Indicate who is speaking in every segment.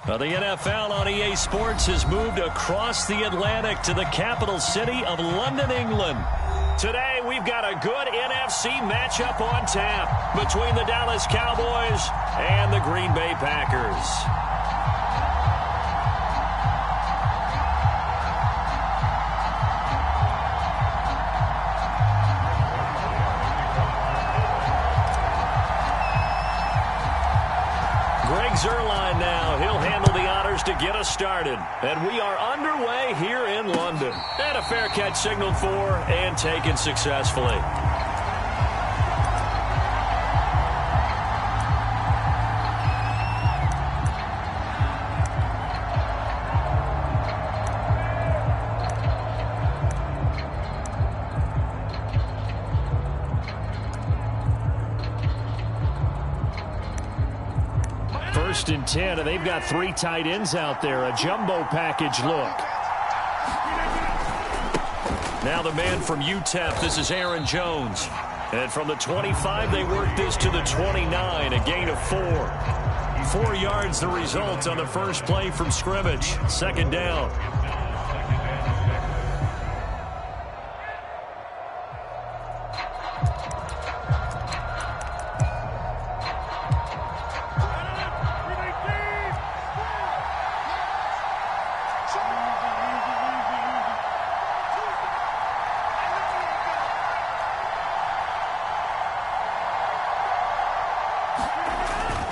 Speaker 1: Well, the NFL on EA Sports has moved across the Atlantic to the capital city of London, England. Today, we've got a good NFC matchup on tap between the Dallas Cowboys and the Green Bay Packers. Zerline now. He'll handle the honors to get us started. And we are underway here in London. And a fair catch signaled for and taken successfully. First and 10, and they've got 3 tight ends out there. A jumbo package look. Now the man from UTEP, this is Aaron Jones. And from the 25, they work this to the 29, a gain of 4. 4 yards the result on the first play from scrimmage. Second down.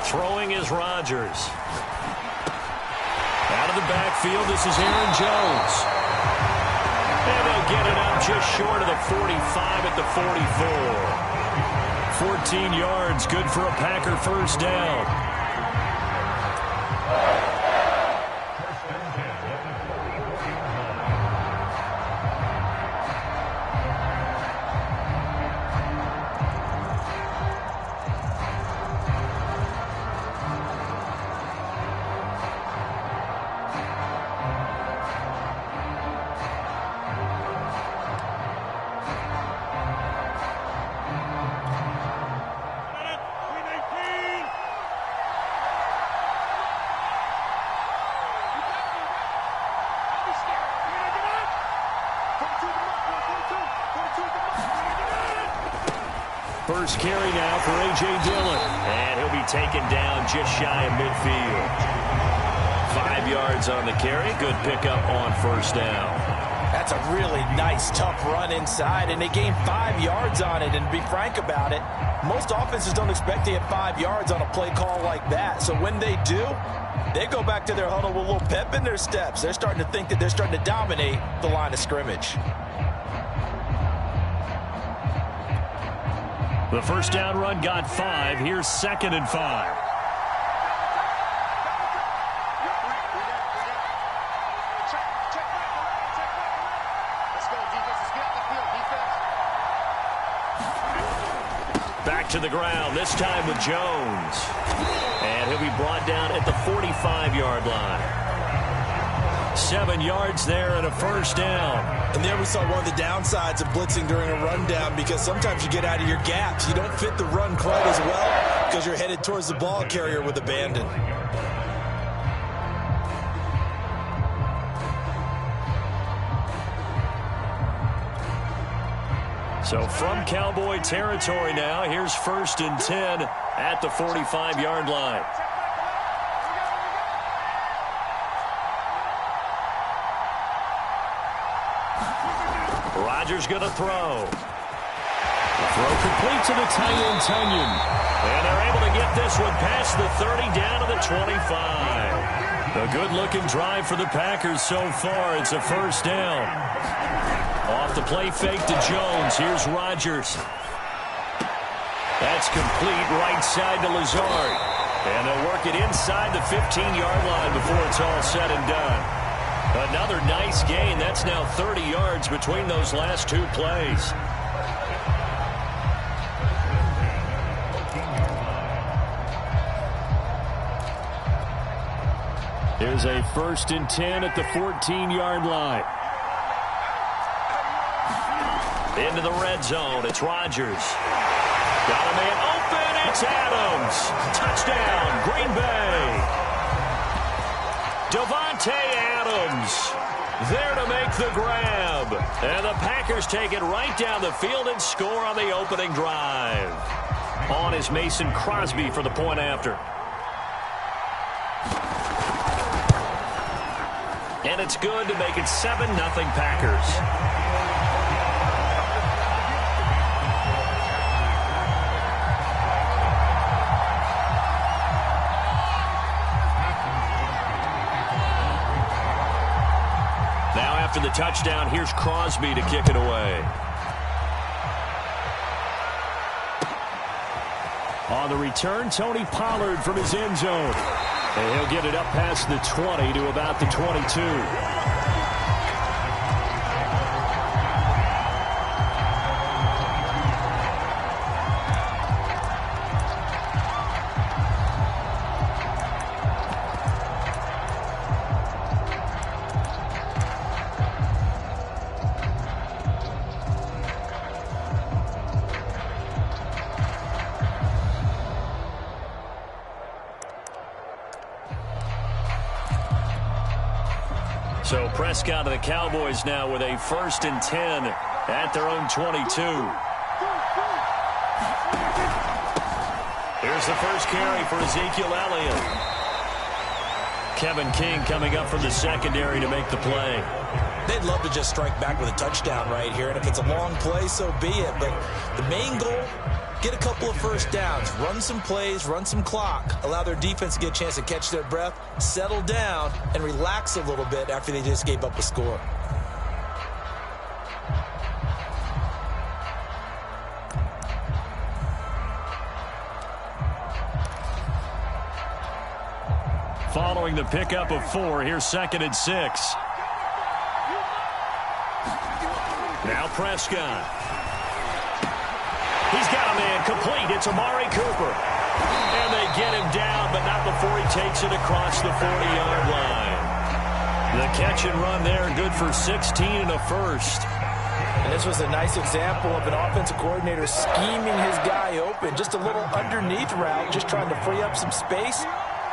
Speaker 1: Throwing is Rodgers. Out of the backfield, this is Aaron Jones. And they'll get it out just short of the 45 at the 44. 14 yards, good for a Packer first down. First carry now for A.J. Dillon. And he'll be taken down just shy of midfield. 5 yards on the carry. Good pickup on first down.
Speaker 2: That's a really nice, tough run inside, and they gained 5 yards on it. And to be frank about it, most offenses don't expect to get 5 yards on a play call like that. So when they do, they go back to their huddle with a little pep in their steps. They're starting to think that they're starting to dominate the line of scrimmage.
Speaker 1: The first down run got 5. Here's 2nd and 5. Back to the ground, this time with Jones. And he'll be brought down at the 45-yard line. 7 yards there and a first down.
Speaker 2: And there we saw one of the downsides of blitzing during a rundown, because sometimes you get out of your gaps. You don't fit the run quite as well because you're headed towards the ball carrier with abandon.
Speaker 1: So from Cowboy territory now, here's 1st and 10 at the 45-yard line. Rodgers going to throw. The throw complete to the tight end, Tunyon. And they're able to get this one past the 30 down to the 25. A good-looking drive for the Packers so far. It's a first down. Off the play fake to Jones. Here's Rodgers. That's complete right side to Lazard. And they'll work it inside the 15-yard line before it's all said and done. Another nice gain. That's now 30 yards between those last 2 plays. Here's a 1st and 10 at the 14-yard line. Into the red zone. It's Rodgers. Got a man open. It's Adams. Touchdown, Green Bay. Davante Adams there to make the grab. And the Packers take it right down the field and score on the opening drive. On is Mason Crosby for the point after. And it's good to make it 7-0 Packers. After the touchdown, here's Crosby to kick it away. On the return, Tony Pollard from his end zone. And he'll get it up past the 20 to about the 22. So Prescott of the Cowboys now with a 1st and 10 at their own 22. Here's the first carry for Ezekiel Elliott. Kevin King coming up from the secondary to make the play.
Speaker 2: They'd love to just strike back with a touchdown right here, and if it's a long play, so be it. But the main goal, get a couple of first downs, run some plays, run some clock, allow their defense to get a chance to catch their breath, settle down, and relax a little bit after they just gave up a score.
Speaker 1: Following the pickup of 4, here's 2nd and 6. Now Prescott. He's got a man complete. It's Amari Cooper. And they get him down, but not before he takes it across the 40-yard line. The catch and run there, good for 16 and a first.
Speaker 2: And this was a nice example of an offensive coordinator scheming his guy open. Just a little underneath route, just trying to free up some space.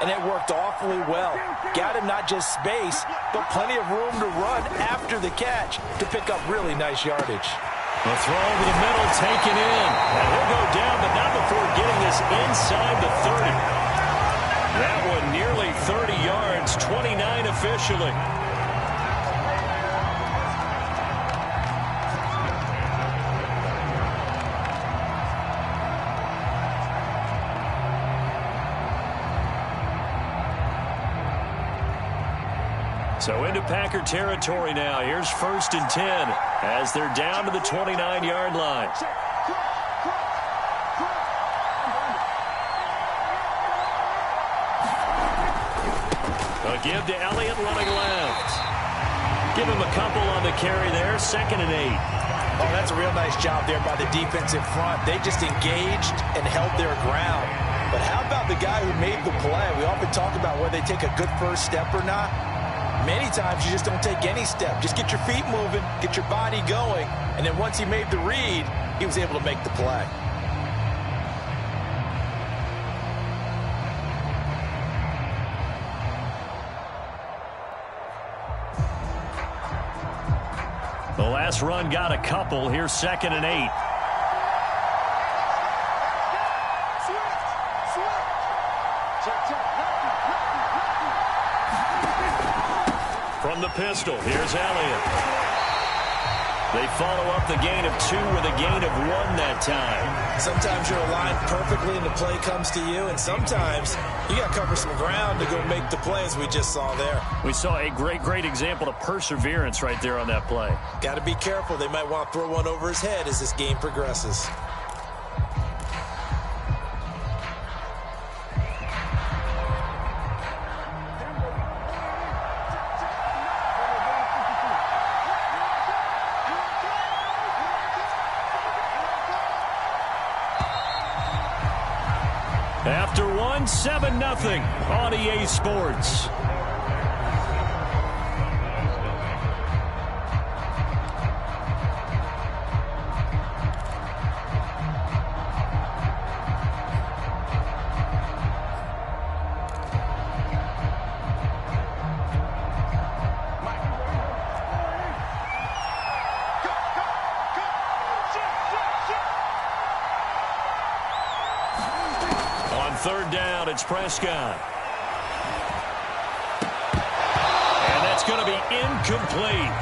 Speaker 2: And it worked awfully well. Got him not just space, but plenty of room to run after the catch to pick up really nice yardage.
Speaker 1: A throw over the middle, taken in. And he'll go down, but not before getting this inside the 30. That one nearly 30 yards, 29 officially. So into Packer territory now. Here's 1st and 10 as they're down to the 29-yard line. A give to Elliott running left. Give him a couple on the carry there. 2nd and 8.
Speaker 2: Oh, that's a real nice job there by the defensive front. They just engaged and held their ground. But how about the guy who made the play? We often talk about whether they take a good first step or not. Many times you just don't take any step. Just get your feet moving, get your body going, and then once he made the read, he was able to make the play.
Speaker 1: The last run got a couple. Here's 2nd and 8. From the pistol, here's Elliott. They follow up the gain of 2 with a gain of 1 that time.
Speaker 2: Sometimes you're aligned perfectly and the play comes to you, and sometimes you got to cover some ground to go make the play, as we just saw there.
Speaker 1: We saw a great example of perseverance right there on that play.
Speaker 2: Got to be careful. They might want to throw one over his head as this game progresses.
Speaker 1: After 1, 7-0 on EA Sports. third down. It's Prescott. And that's going to be incomplete.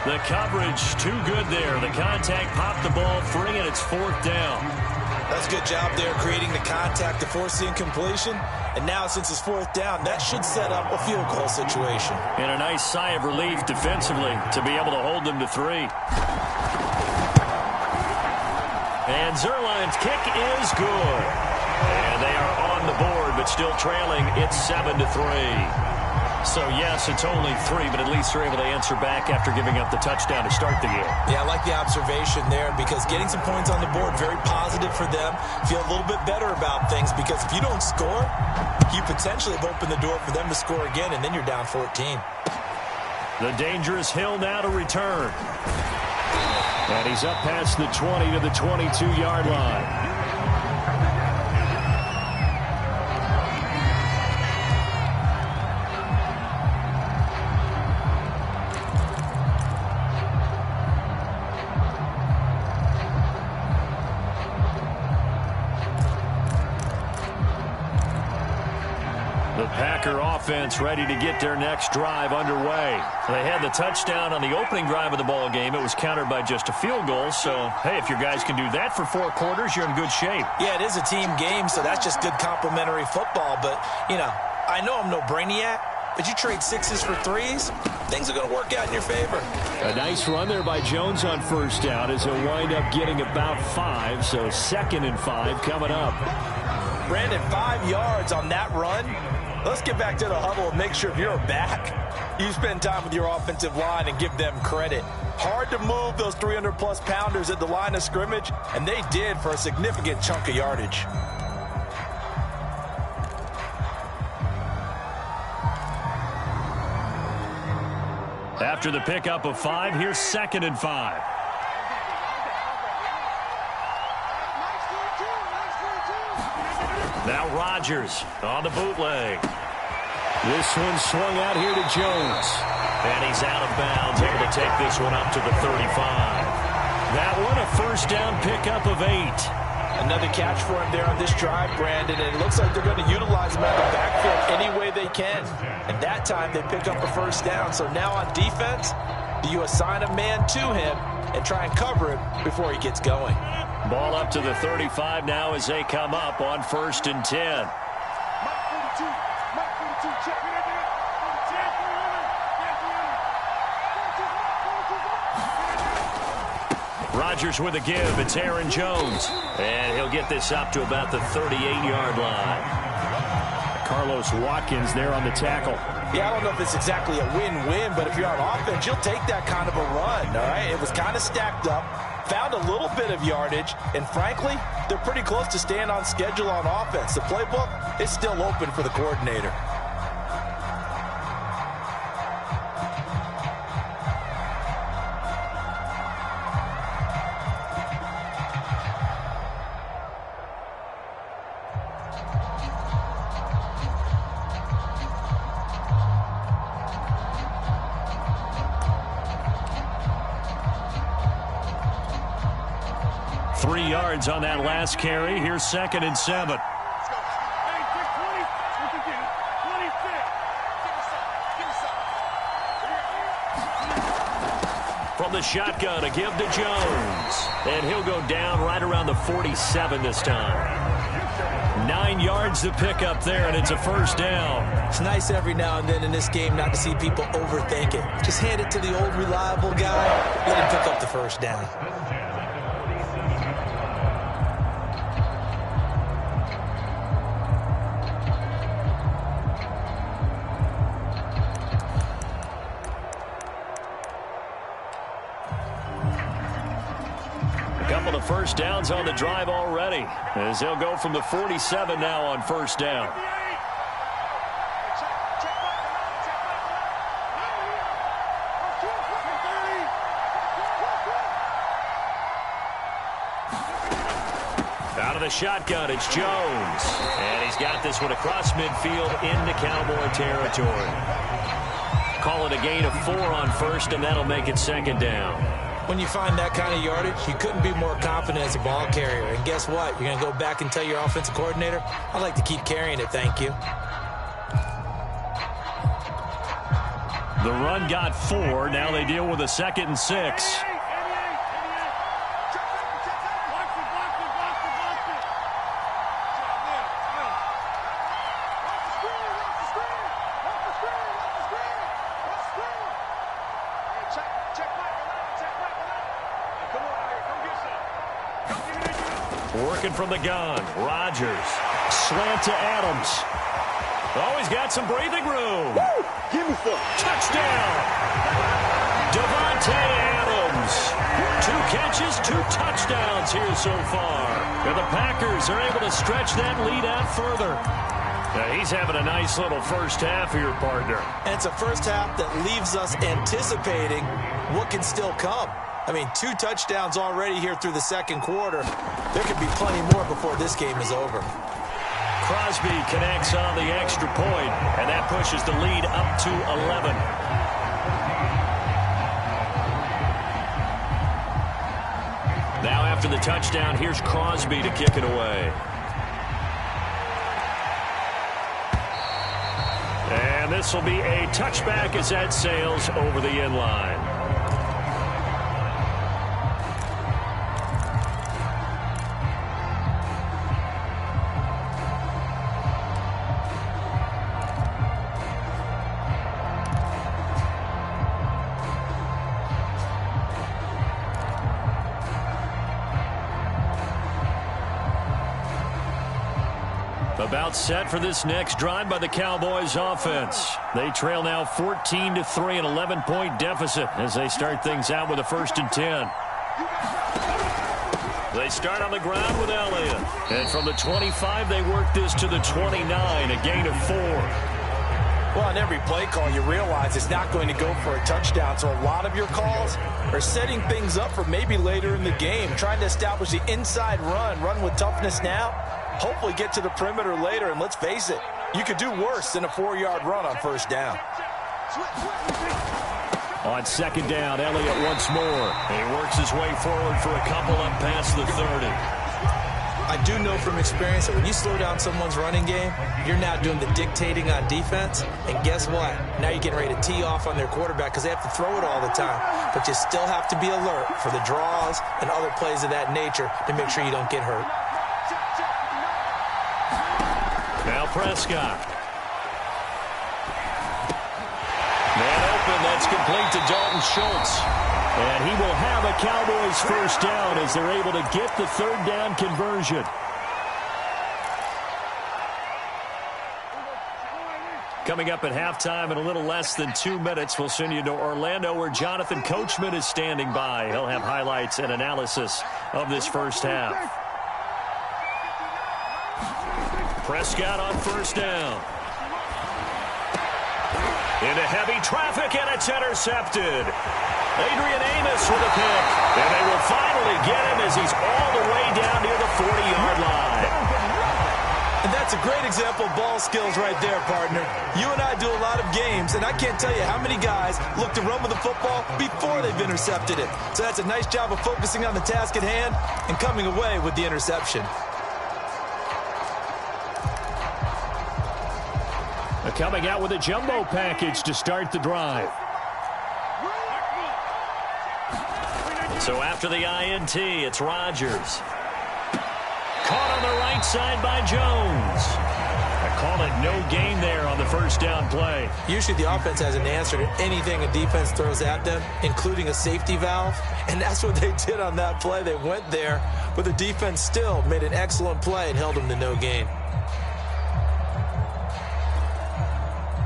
Speaker 1: The coverage too good there. The contact popped the ball free, and it's fourth down.
Speaker 2: That's a good job there creating the contact to force the incompletion. And now since it's fourth down, that should set up a field goal situation.
Speaker 1: And a nice sigh of relief defensively to be able to hold them to 3. And Zerline's kick is good. And they are on the board, but still trailing. It's 7-3. So, yes, it's only 3, but at least they're able to answer back after giving up the touchdown to start the game.
Speaker 2: Yeah, I like the observation there because getting some points on the board, very positive for them. Feel a little bit better about things because if you don't score, you potentially have opened the door for them to score again, and then you're down 14.
Speaker 1: The dangerous Hill now to return. And he's up past the 20 to the 22-yard line. Packer offense ready to get their next drive underway. They had the touchdown on the opening drive of the ball game. It was countered by just a field goal. So, hey, if your guys can do that for 4 quarters, you're in good shape.
Speaker 2: Yeah, it is a team game, so that's just good complimentary football. But, you know, I know I'm no brainiac, but you trade 6s for 3s, things are going to work out in your favor.
Speaker 1: A nice run there by Jones on first down as he'll wind up getting about 5. So 2nd and 5 coming up.
Speaker 2: Brandon, 5 yards on that run. Let's get back to the huddle and make sure if you're back, you spend time with your offensive line and give them credit. Hard to move those 300-plus pounders at the line of scrimmage, and they did for a significant chunk of yardage.
Speaker 1: After the pickup of 5, here's 2nd and 5. Now Rodgers on the bootleg. This one swung out here to Jones. And he's out of bounds, able to take this one up to the 35. That one a first down pickup of 8.
Speaker 2: Another catch for him there on this drive, Brandon, and it looks like they're going to utilize him out of the backfield any way they can. And that time they pick up a first down. So now on defense, do you assign a man to him and try and cover him before he gets going?
Speaker 1: Ball up to the 35 now as they come up on 1st and 10. Rodgers with a give. It's Aaron Jones. And he'll get this up to about the 38-yard line. Carlos Watkins there on the tackle.
Speaker 2: Yeah, I don't know if it's exactly a win-win, but if you're on offense, you'll take that kind of a run, all right? It was kind of stacked up, found a little bit of yardage, and frankly, they're pretty close to staying on schedule on offense. The playbook is still open for the coordinator.
Speaker 1: On that last carry. Here's 2nd and 7. From the shotgun, a give to Jones. And he'll go down right around the 47 this time. 9 yards to pick up there, and it's a first down.
Speaker 2: It's nice every now and then in this game not to see people overthink it. Just hand it to the old reliable guy. Let him pick up the first down.
Speaker 1: First downs on the drive already, as they'll go from the 47 now on first down. Out of the shotgun, it's Jones. And he's got this one across midfield into Cowboy territory. Call it a gain of 4 on first, and that'll make it 2nd down.
Speaker 2: When you find that kind of yardage, you couldn't be more confident as a ball carrier. And guess what? You're going to go back and tell your offensive coordinator, I'd like to keep carrying it, thank you.
Speaker 1: The run got 4. Now they deal with a 2nd and 6. Working from the gun. Rodgers. Slant to Adams. Oh, he's got some breathing room.
Speaker 3: Woo! Give me some.
Speaker 1: Touchdown. Devontae Adams. 2 catches, 2 touchdowns here so far. And the Packers are able to stretch that lead out further. Now, he's having a nice little first half here, partner.
Speaker 2: And it's a first half that leaves us anticipating what can still come. I mean, 2 touchdowns already here through the second quarter. There could be plenty more before this game is over.
Speaker 1: Crosby connects on the extra point, and that pushes the lead up to 11. Now after the touchdown, here's Crosby to kick it away. And this will be a touchback as that sails over the end line. About set for this next drive by the Cowboys offense. They trail now 14-3, an 11-point deficit as they start things out with a 1st and 10. They start on the ground with Elliott. And from the 25, they work this to the 29, a gain of 4.
Speaker 2: Well, on every play call, you realize it's not going to go for a touchdown. So a lot of your calls are setting things up for maybe later in the game, trying to establish the inside run with toughness now. Hopefully get to the perimeter later, and let's face it, you could do worse than a 4-yard run on 1st down.
Speaker 1: On 2nd down, Elliott once more. He works his way forward for a couple up past the 30.
Speaker 2: I do know from experience that when you slow down someone's running game, you're now doing the dictating on defense. And guess what? Now you're getting ready to tee off on their quarterback because they have to throw it all the time. But you still have to be alert for the draws and other plays of that nature to make sure you don't get hurt.
Speaker 1: Now Prescott. Man open, that's complete to Dalton Schultz. And he will have a Cowboys 1st down as they're able to get the 3rd down conversion. Coming up at halftime in a little less than 2 minutes, we'll send you to Orlando where Jonathan Coachman is standing by. He'll have highlights and analysis of this first half. Prescott on 1st down. Into heavy traffic, and it's intercepted. Adrian Amos with a pick. And they will finally get him as he's all the way down near the 40-yard line.
Speaker 2: And that's a great example of ball skills right there, partner. You and I do a lot of games, and I can't tell you how many guys look to run with the football before they've intercepted it. So that's a nice job of focusing on the task at hand and coming away with the interception.
Speaker 1: Coming out with a jumbo package to start the drive. So after the INT, it's Rodgers. Caught on the right side by Jones. I call it no gain there on the 1st down play.
Speaker 2: Usually the offense has an answer to anything a defense throws at them, including a safety valve. And that's what they did on that play. They went there, but the defense still made an excellent play and held them to no gain.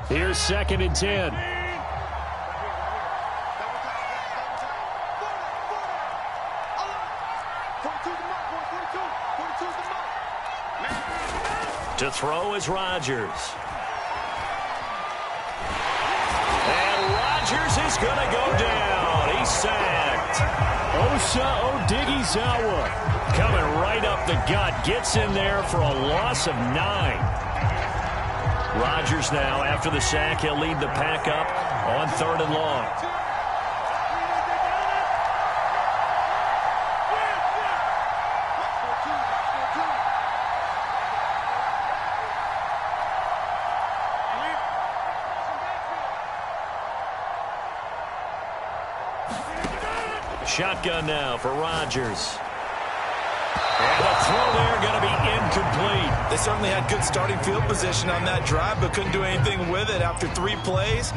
Speaker 1: Here's 2nd and 10. To throw is Rodgers. And Rodgers is going to go down. He's sacked. Osa Odighizuwa coming right up the gut. Gets in there for a loss of 9. Rodgers now, after the sack, he'll lead the pack up on 3rd and long. shotgun now for Rodgers. And the throw there going to be incomplete.
Speaker 2: They certainly had good starting field position on that drive, but couldn't do anything with it after 3 plays.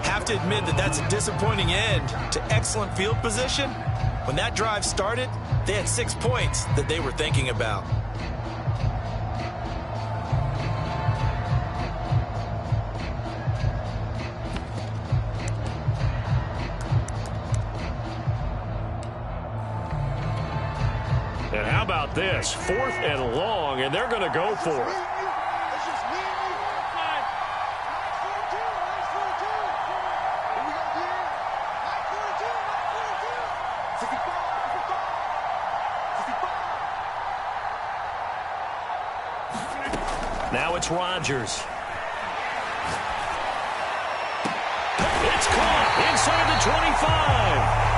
Speaker 2: Have to admit that that's a disappointing end to excellent field position. When that drive started, they had 6 points that they were thinking about.
Speaker 1: And how about this? 4th and long, and they're going to go for it. Now it's Rodgers. It's caught inside the 25.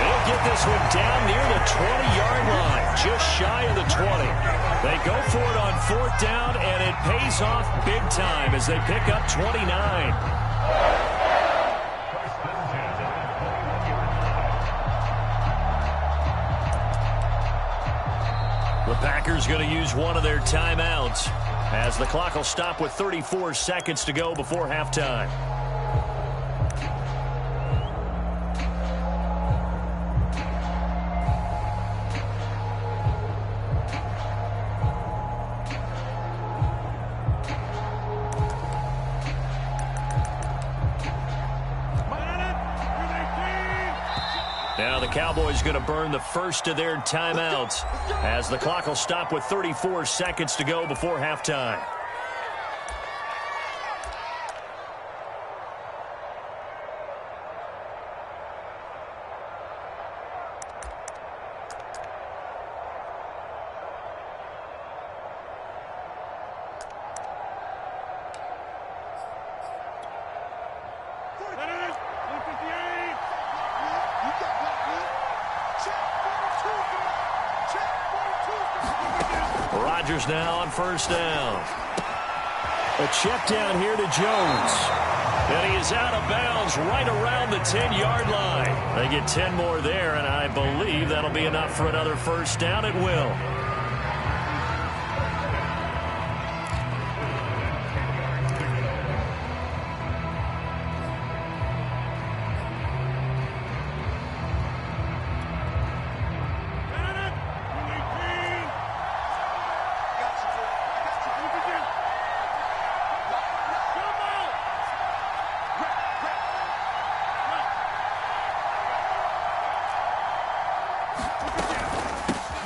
Speaker 1: They'll get this one down near the 20-yard line, just shy of the 20. They go for it on 4th down, and it pays off big time as they pick up 29. The Packers going to use one of their timeouts as the clock will stop with 34 seconds to go before halftime. Now the Cowboys going to burn the first of their timeouts as the clock will stop with 34 seconds to go before halftime. Rodgers now on 1st down. A check down here to Jones. And he is out of bounds right around the 10-yard line. They get 10 more there, and I believe that'll be enough for another 1st down. It will.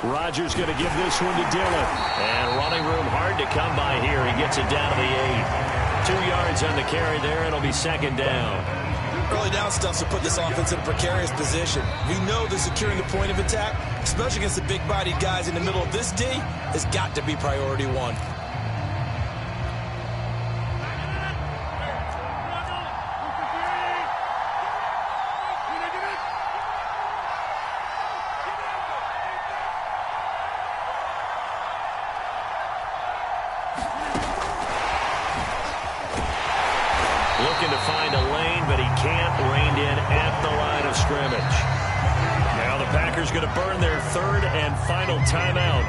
Speaker 1: Rodgers going to give this one to Dillon. And running room hard to come by here. He gets it down to the 8. 2 yards on the carry there. It'll be 2nd down.
Speaker 2: Early down stuff to put this offense in a precarious position. We know that securing the point of attack, especially against the big-bodied guys in the middle of this D, has got to be priority 1.
Speaker 1: Looking to find a lane, but he can't. Reined in at the line of scrimmage. Now the Packers going to burn their 3rd and final timeout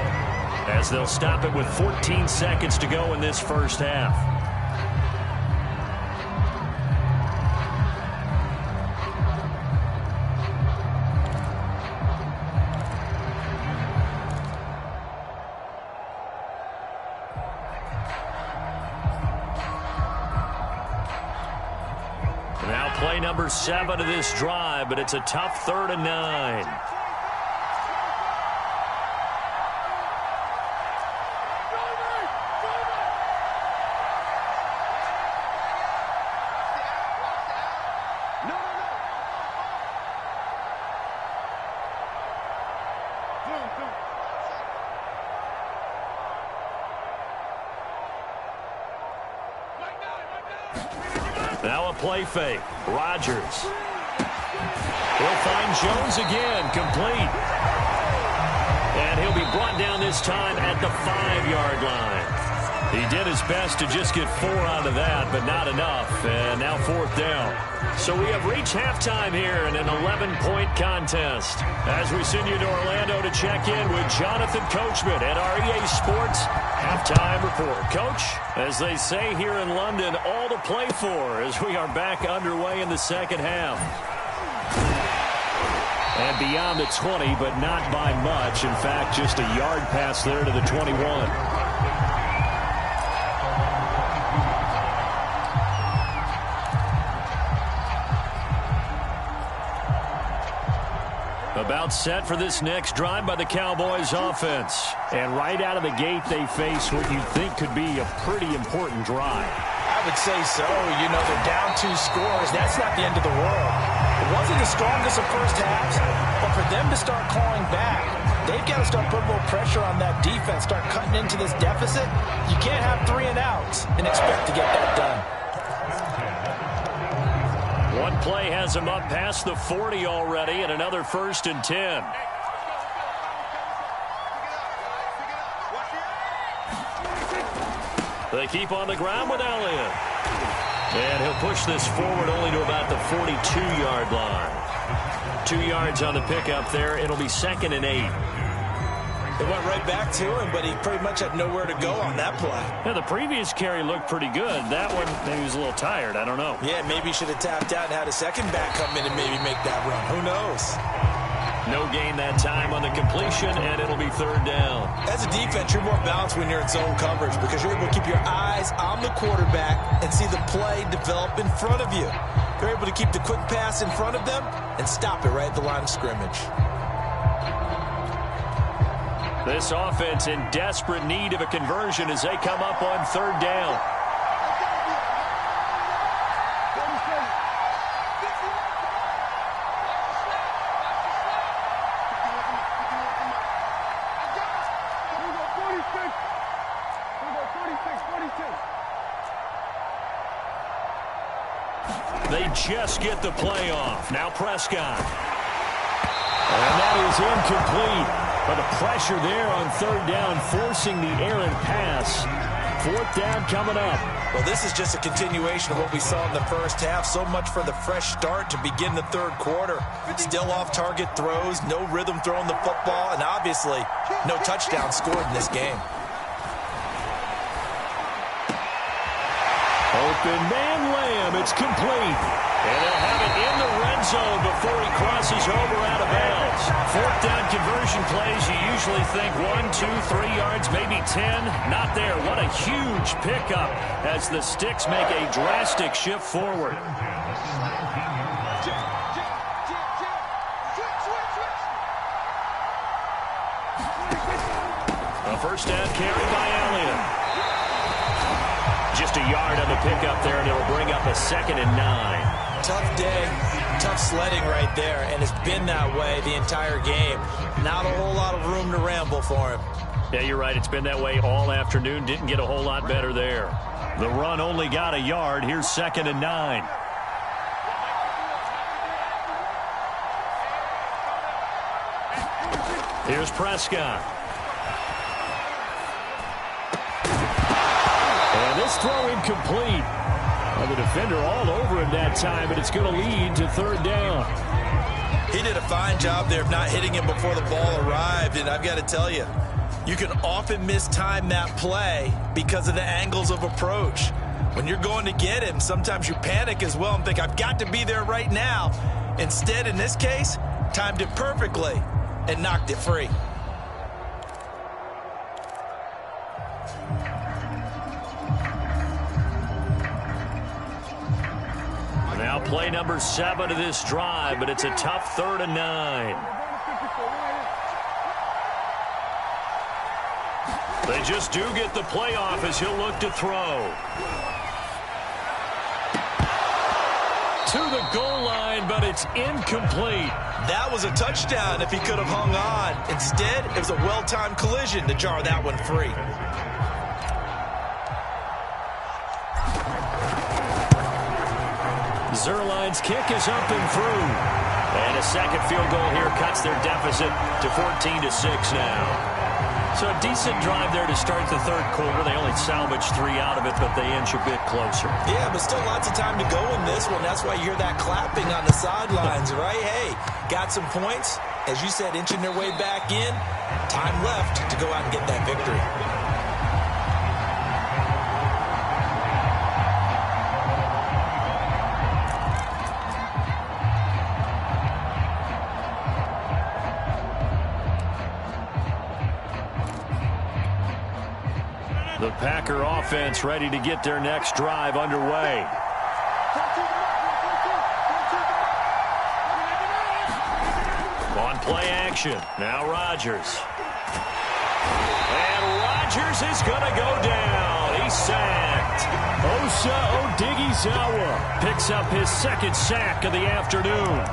Speaker 1: as they'll stop it with 14 seconds to go in this first half. Now play number 7 of this drive, but it's a tough 3rd and 9. Now a play fake. Rodgers. He'll find Jones again, complete. And he'll be brought down this time at the 5-yard line. He did his best to just get 4 out of that, but not enough. And now 4th down. So we have reached halftime here in an 11-point contest. As we send you to Orlando to check in with Jonathan Coachman at our EA Sports Halftime Report. Coach, as they say here in London, all to play for as we are back underway in the second half. And beyond the 20, but not by much. In fact, just a yard pass there to the 21. About set for this next drive by the Cowboys offense. And right out of the gate, they face what you think could be a pretty important drive.
Speaker 2: I would say so. You know, they're down 2 scores. That's not the end of the world. It wasn't the strongest of first halves, but for them to start clawing back, they've got to start putting more pressure on that defense, start cutting into this deficit. You can't have 3 and outs and expect to get that done.
Speaker 1: One play has him up past the 40 already, and another 1st and 10. They keep on the ground with Elliott. And he'll push this forward only to about the 42-yard line. 2 yards on the pickup there. It'll be 2nd and 8.
Speaker 2: They went right back to him, but he pretty much had nowhere to go on that play.
Speaker 1: Yeah, the previous carry looked pretty good. That one, maybe he was a little tired. I don't know.
Speaker 2: Yeah, maybe he should have tapped out and had a second back come in and maybe make that run. Who knows?
Speaker 1: No gain that time on the completion, and it'll be 3rd down.
Speaker 2: As a defense, you're more balanced when you're in zone coverage because you're able to keep your eyes on the quarterback and see the play develop in front of you. You're able to keep the quick pass in front of them and stop it right at the line of scrimmage.
Speaker 1: This offense in desperate need of a conversion as they come up on 3rd down. They just get the play off. Now Prescott. And that is incomplete. But the pressure there on 3rd down, forcing the errant pass. 4th down coming up.
Speaker 2: Well, this is just a continuation of what we saw in the first half. So much for the fresh start to begin the 3rd quarter. Still off-target throws, no rhythm throwing the football, and obviously no touchdown scored in this game.
Speaker 1: Open man Lamb, it's complete. And they'll have it in the red zone before he crosses over out of bounds. 4th down conversion plays, you usually think 1, 2, 3 yards, maybe 10. Not there. What a huge pickup as the Sticks make a drastic shift forward. A 1st down carry by Elliott. Just a yard on the pickup there, and it'll bring up a 2nd and 9.
Speaker 2: Tough day, tough sledding right there, and it's been that way the entire game. Not a whole lot of room to ramble for him.
Speaker 1: Yeah, you're right. It's been that way all afternoon. Didn't get a whole lot better there. The run only got a yard. Here's 2nd and 9. Here's Prescott. And this throw incomplete. Well, the defender all over him that time, but it's going to lead to 3rd down.
Speaker 2: He did a fine job there of not hitting him before the ball arrived, and I've got to tell you, you can often mistime that play because of the angles of approach. When you're going to get him, sometimes you panic as well and think, I've got to be there right now. Instead, in this case, timed it perfectly and knocked it free.
Speaker 1: Now play number 7 of this drive, but it's a tough 3rd and 9. They just do get the play off as he'll look to throw. To the goal line, but it's incomplete.
Speaker 2: That was a touchdown if he could have hung on. Instead, it was a well-timed collision to jar that one free.
Speaker 1: Zerline's kick is up and through. And a second field goal here cuts their deficit to 14-6 now. So a decent drive there to start the third quarter. They only salvaged 3 out of it, but they inch a bit closer.
Speaker 2: Yeah, but still lots of time to go in this one. That's why you hear that clapping on the sidelines, right? Hey, got some points. As you said, inching their way back in. Time left to go out and get that victory.
Speaker 1: The Packer offense ready to get their next drive underway. On play action. Now Rodgers. And Rodgers is going to go down. He's sacked. Osa Odighizuwa picks up his second sack of the afternoon.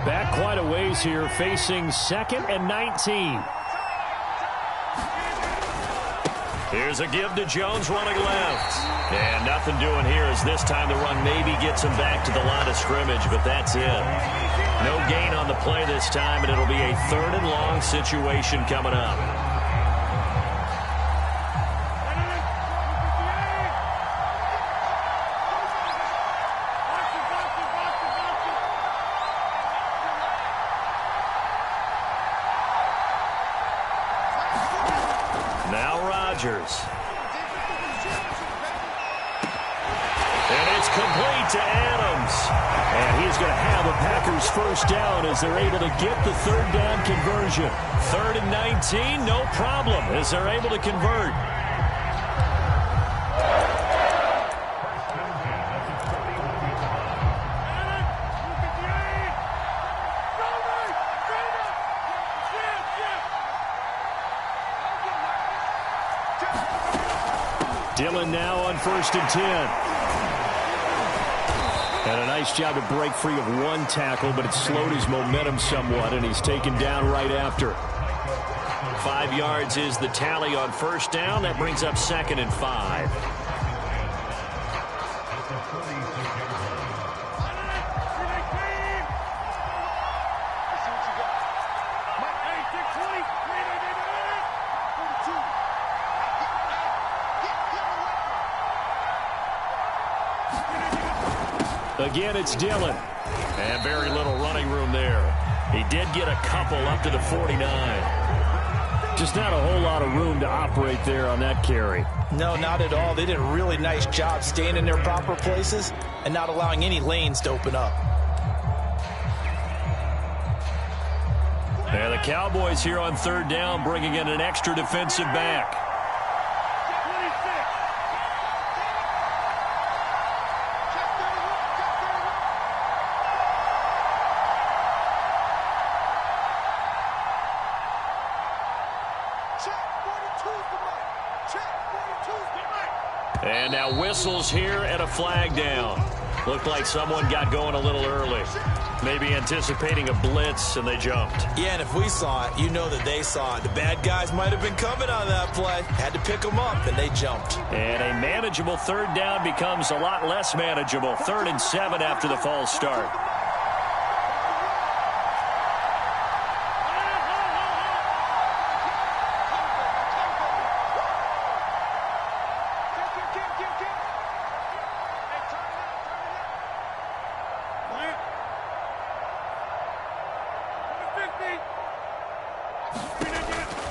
Speaker 1: Back quite a ways here, facing 2nd and 19. Here's a give to Jones running left. And nothing doing here as this time the run maybe gets him back to the line of scrimmage, but that's it. No gain on the play this time, and it'll be a 3rd and long situation coming up. And it's complete to Adams. And he's going to have a Packers first down as they're able to get the 3rd down conversion. 3rd and 19, no problem as they're able to convert. Dillon now on 1st and 10. And a nice job to break free of one tackle, but it slowed his momentum somewhat, and he's taken down right after. 5 yards is the tally on 1st down. That brings up 2nd and 5. Again, it's Dillon. And very little running room there. He did get a couple up to the 49. Just not a whole lot of room to operate there on that carry.
Speaker 2: No, not at all. They did a really nice job staying in their proper places and not allowing any lanes to open up.
Speaker 1: And the Cowboys here on 3rd down bringing in an extra defensive back. And now whistles here and a flag down. Looked like someone got going a little early. Maybe anticipating a blitz, and they jumped.
Speaker 2: Yeah, and if we saw it, you know that they saw it. The bad guys might have been coming on that play. Had to pick them up, and they jumped.
Speaker 1: And a manageable 3rd down becomes a lot less manageable. 3rd and 7 after the false start.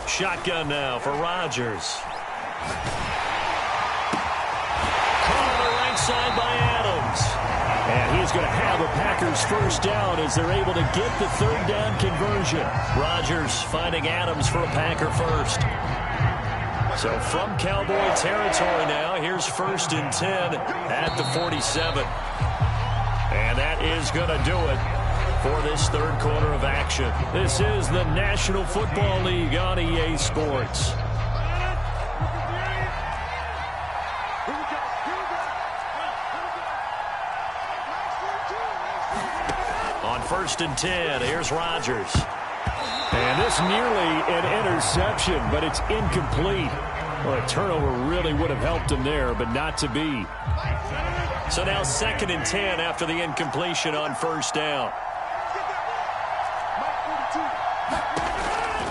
Speaker 1: Shotgun now for Rodgers. Caught on the right side by Adams. And he's going to have a Packers first down as they're able to get the 3rd down conversion. Rodgers finding Adams for a Packer first. So from Cowboy territory now, here's 1st and 10 at the 47. And that is going to do it for this 3rd quarter of action. This is the National Football League on EA Sports. On 1st and 10, here's Rodgers. And this nearly an interception, but it's incomplete. Well, a turnover really would have helped him there, but not to be. So now 2nd and 10 after the incompletion on 1st down.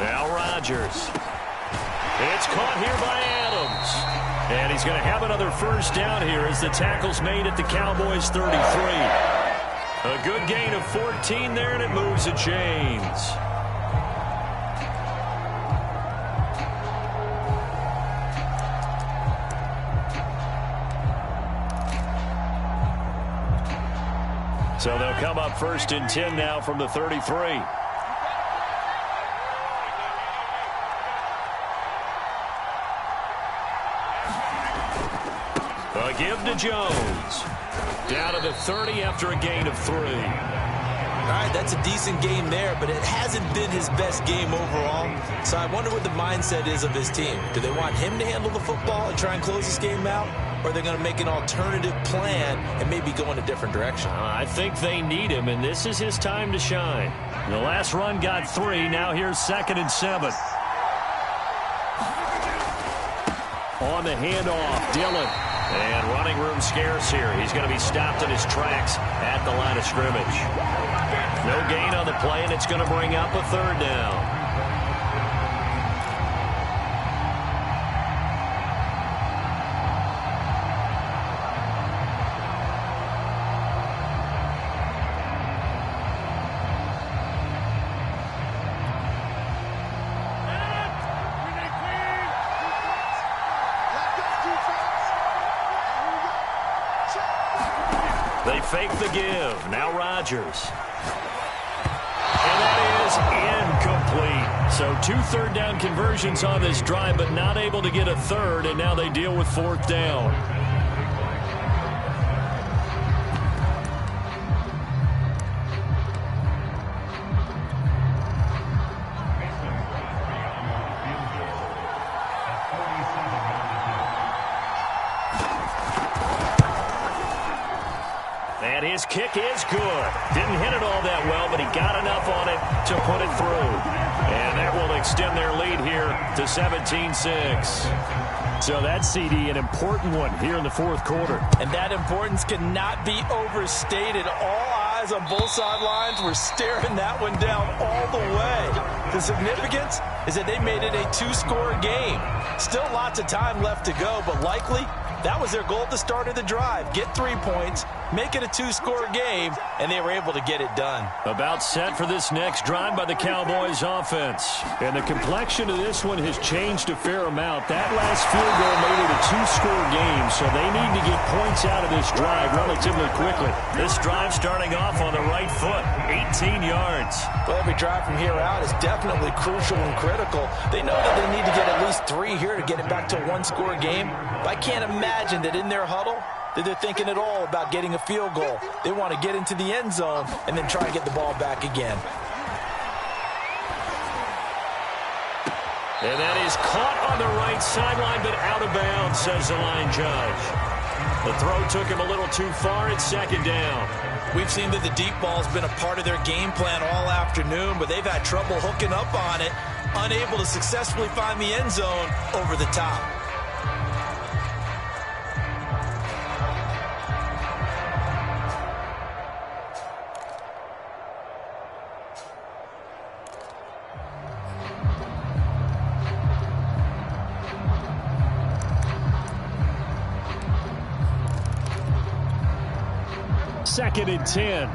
Speaker 1: Now Rodgers. It's caught here by Adams. And he's going to have another 1st down here as the tackle's made at the Cowboys 33. A good gain of 14 there, and it moves the chains. So they'll come up 1st and 10 now from the 33. A give to Jones. Down to the 30 after a gain of 3.
Speaker 2: All right, that's a decent game there, but it hasn't been his best game overall. So I wonder what the mindset is of his team. Do they want him to handle the football and try and close this game out? Or are they going to make an alternative plan and maybe go in a different direction?
Speaker 1: I think they need him, and this is his time to shine. The last run got 3. Now here's 2nd and 7. On the handoff, Dillon. And running room scarce here. He's going to be stopped in his tracks at the line of scrimmage. No gain on the play, and it's going to bring up a 3rd down. They fake the give. Now Rodgers. And that is incomplete. So 2 3rd down conversions on this drive, but not able to get a 3rd, and now they deal with 4th down. And his kick is good. Didn't hit it all that well, but he got enough on it to put it through. And that will extend their lead here to 17-6. So that CD, an important one here in the 4th quarter.
Speaker 2: And that importance cannot be overstated. All eyes on both sidelines were staring that one down all the way. The significance is that they made it a 2-score game. Still lots of time left to go, but likely that was their goal at the start of the drive. Get 3 points, make it a 2-score game, and they were able to get it done.
Speaker 1: About set for this next drive by the Cowboys offense. And the complexion of this one has changed a fair amount. That last field goal made it a 2-score game, so they need to get points out of this drive relatively quickly. This drive starting off on the right foot, 18 yards.
Speaker 2: Well, every drive from here out is definitely crucial and critical. They know that they need to get at least 3 here to get it back to a 1-score game. But I can't imagine that in their huddle that they're thinking at all about getting a field goal. They want to get into the end zone and then try and get the ball back again.
Speaker 1: And that is caught on the right sideline, but out of bounds, says the line judge. The throw took him a little too far. It's 2nd down.
Speaker 2: We've seen that the deep ball has been a part of their game plan all afternoon, but they've had trouble hooking up on it, unable to successfully find the end zone over the top.
Speaker 1: Second and 10.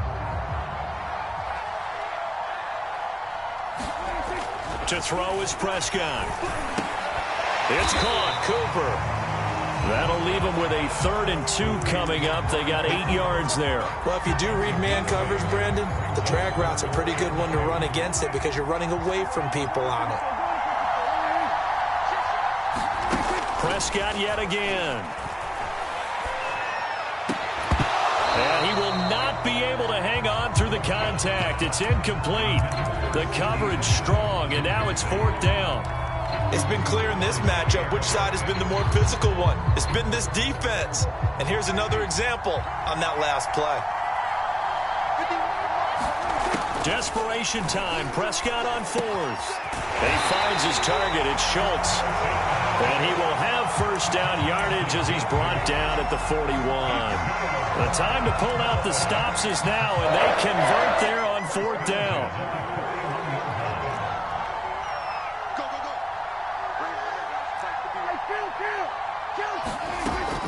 Speaker 1: To throw is Prescott. It's caught. Cooper. That'll leave them with a 3rd and 2 coming up. They got 8 yards there.
Speaker 2: Well, if you do read man coverage, Brandon, the drag route's a pretty good one to run against it because you're running away from people on it.
Speaker 1: Prescott yet again. And he will not be able to hang on through the contact. It's incomplete. The coverage strong, and now it's 4th down.
Speaker 2: It's been clear in this matchup which side has been the more physical one. It's been this defense. And here's another example on that last play.
Speaker 1: Desperation time. Prescott on fourth. He finds his target. It's Schultz. And he will have first down yardage as he's brought down at the 41. The time to pull out the stops is now, and they convert there on fourth down.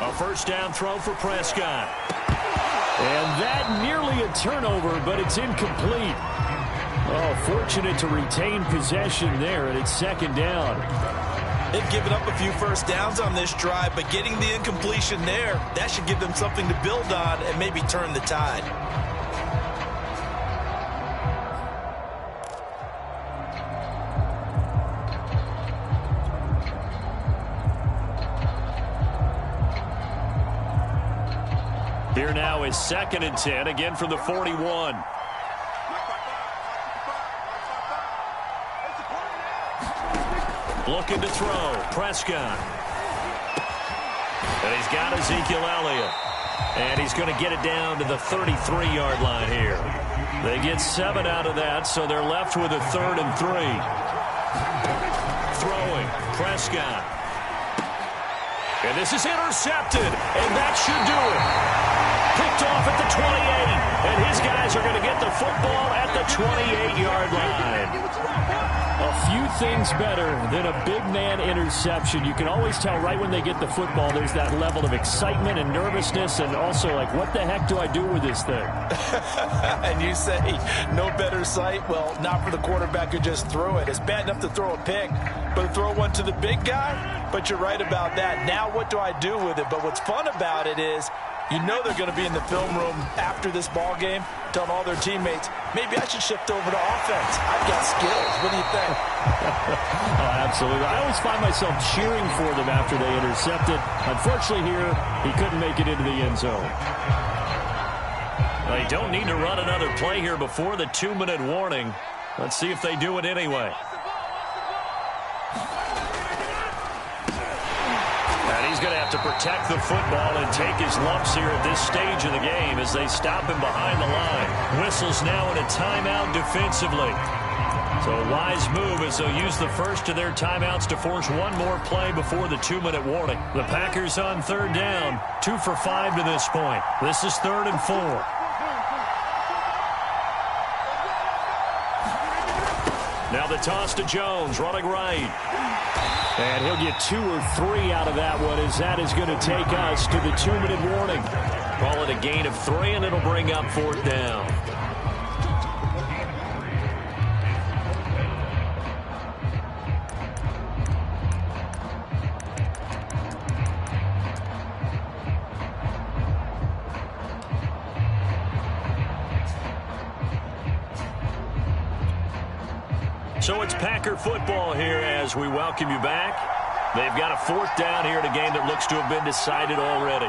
Speaker 1: A first down throw for Prescott. And that nearly a turnover, but it's incomplete. Oh, fortunate to retain possession there, and it's second down.
Speaker 2: They've given up a few first downs on this drive, but getting the incompletion there, that should give them something to build on and maybe turn the tide.
Speaker 1: Here now is 2nd and 10, again from the 41. Looking to throw. Prescott. And he's got Ezekiel Elliott. And he's going to get it down to the 33-yard line here. They get 7 out of that, so they're left with a 3rd and 3. Throwing. Prescott. And this is intercepted. And that should do it. Picked off at the 28. And his guys are going to get the football at the 28-yard line. A few things better than a big man interception. You can always tell right when they get the football, there's that level of excitement and nervousness, and also like, what the heck do I do with this thing?
Speaker 2: And you say, no better sight? Well, not for the quarterback who just threw it. It's bad enough to throw a pick, but to throw one to the big guy? But you're right about that. Now what do I do with it? But what's fun about it is, you know they're going to be in the film room after this ball game, telling all their teammates, maybe I should shift over to offense. I've got skills. What do you think?
Speaker 1: Oh, absolutely. I always find myself cheering for them after they intercept it. Unfortunately here, he couldn't make it into the end zone. They don't need to run another play here before the 2-minute warning. Let's see if they do it anyway. He's going to have to protect the football and take his lumps here at this stage of the game as they stop him behind the line. Whistles now in a timeout defensively. So a wise move as they'll use the first of their timeouts to force one more play before the 2-minute warning. The Packers on 3rd down, 2 for 5 to this point. This is 3rd and 4. Now the toss to Jones, running right. And he'll get 2 or 3 out of that one as that is going to take us to the 2-minute warning. Call it a gain of 3, and it'll bring up 4th down. So it's Packer football here as we welcome you back. They've got a 4th down here in a game that looks to have been decided already.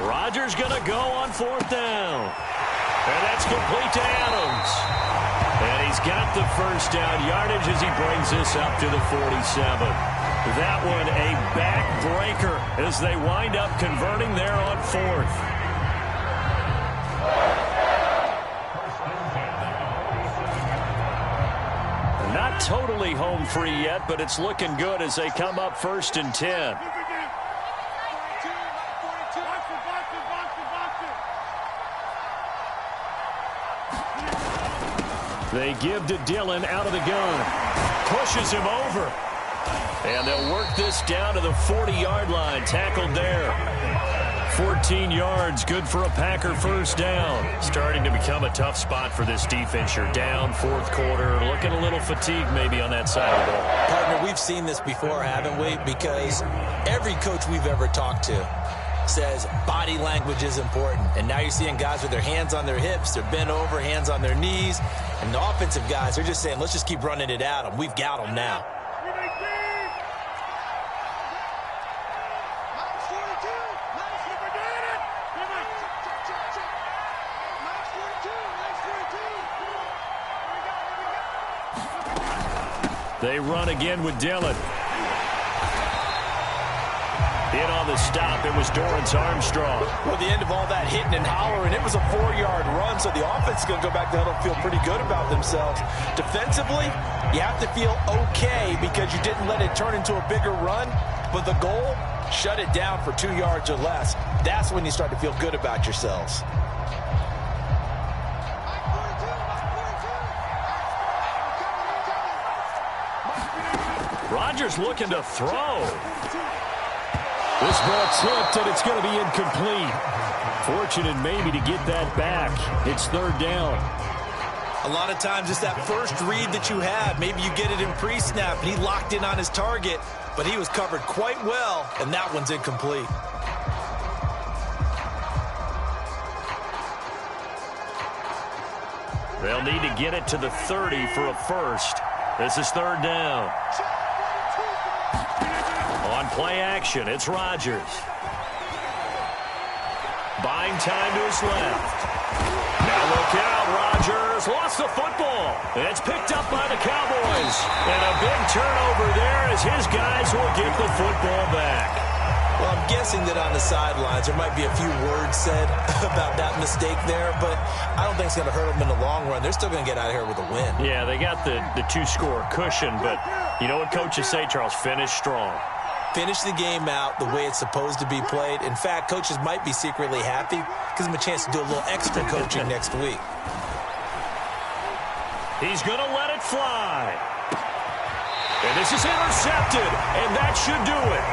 Speaker 1: Rodgers going to go on 4th down. And that's complete to Adams. And he's got the first down yardage as he brings this up to the 47. That one a backbreaker as they wind up converting there on 4th. Not totally home free yet, but it's looking good as they come up 1st and 10. They give to Dillon out of the gun. Pushes him over. And they'll work this down to the 40-yard line. Tackled there. 14 yards, good for a Packer first down. Starting to become a tough spot for this defense. You're down 4th quarter, looking a little fatigued maybe on that side of the ball.
Speaker 2: Partner, we've seen this before, haven't we? Because every coach we've ever talked to says body language is important. And now you're seeing guys with their hands on their hips, they're bent over, hands on their knees. And the offensive guys, they're just saying, let's just keep running it at them. We've got them now.
Speaker 1: They run again with Dillon. In on the stop, it was Dorrance Armstrong.
Speaker 2: Well, the end of all that hitting and hollering, it was a 4-yard run, so the offense is going to go back to huddle and feel pretty good about themselves. Defensively, you have to feel okay because you didn't let it turn into a bigger run, but the goal, shut it down for 2 yards or less. That's when you start to feel good about yourselves.
Speaker 1: Rodgers looking to throw. This ball tipped, and it's going to be incomplete. Fortunate maybe to get that back. It's third down.
Speaker 2: A lot of times it's that first read that you have. Maybe you get it in pre-snap, and he locked in on his target, but he was covered quite well, and that one's incomplete.
Speaker 1: They'll need to get it to the 30 for a first. This is third down. On play action, it's Rodgers. Buying time to his left. Now look out, Rodgers lost the football. It's picked up by the Cowboys. And a big turnover there as his guys will get the football back.
Speaker 2: Well, I'm guessing that on the sidelines there might be a few words said about that mistake there, but I don't think it's going to hurt them in the long run. They're still going to get out of here with a win.
Speaker 1: Yeah, they got the two-score cushion, but you know what coaches say, Charles? Finish strong.
Speaker 2: Finish the game out the way it's supposed to be played. In fact, coaches might be secretly happy. Gives them a chance to do a little extra coaching next week.
Speaker 1: He's going to let it fly. And this is intercepted, and that should do it.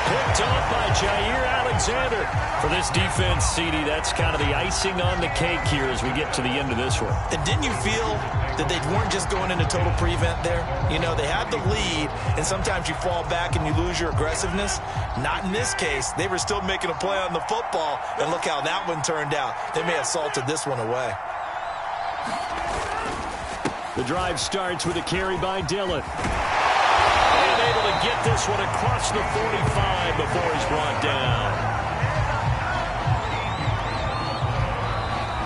Speaker 1: Picked off by Jair Alexander. For this defense, CD, that's kind of the icing on the cake here as we get to the end of this one.
Speaker 2: And didn't you feel that they weren't just going into total prevent there? You know, they had the lead, and sometimes you fall back and you lose your aggressiveness. Not in this case. They were still making a play on the football, and look how that one turned out. They may have salted this one away.
Speaker 1: The drive starts with a carry by Dillon. And able to get this one across the 45 before he's brought down.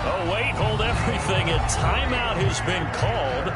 Speaker 1: Oh, wait, hold everything. A timeout has been called.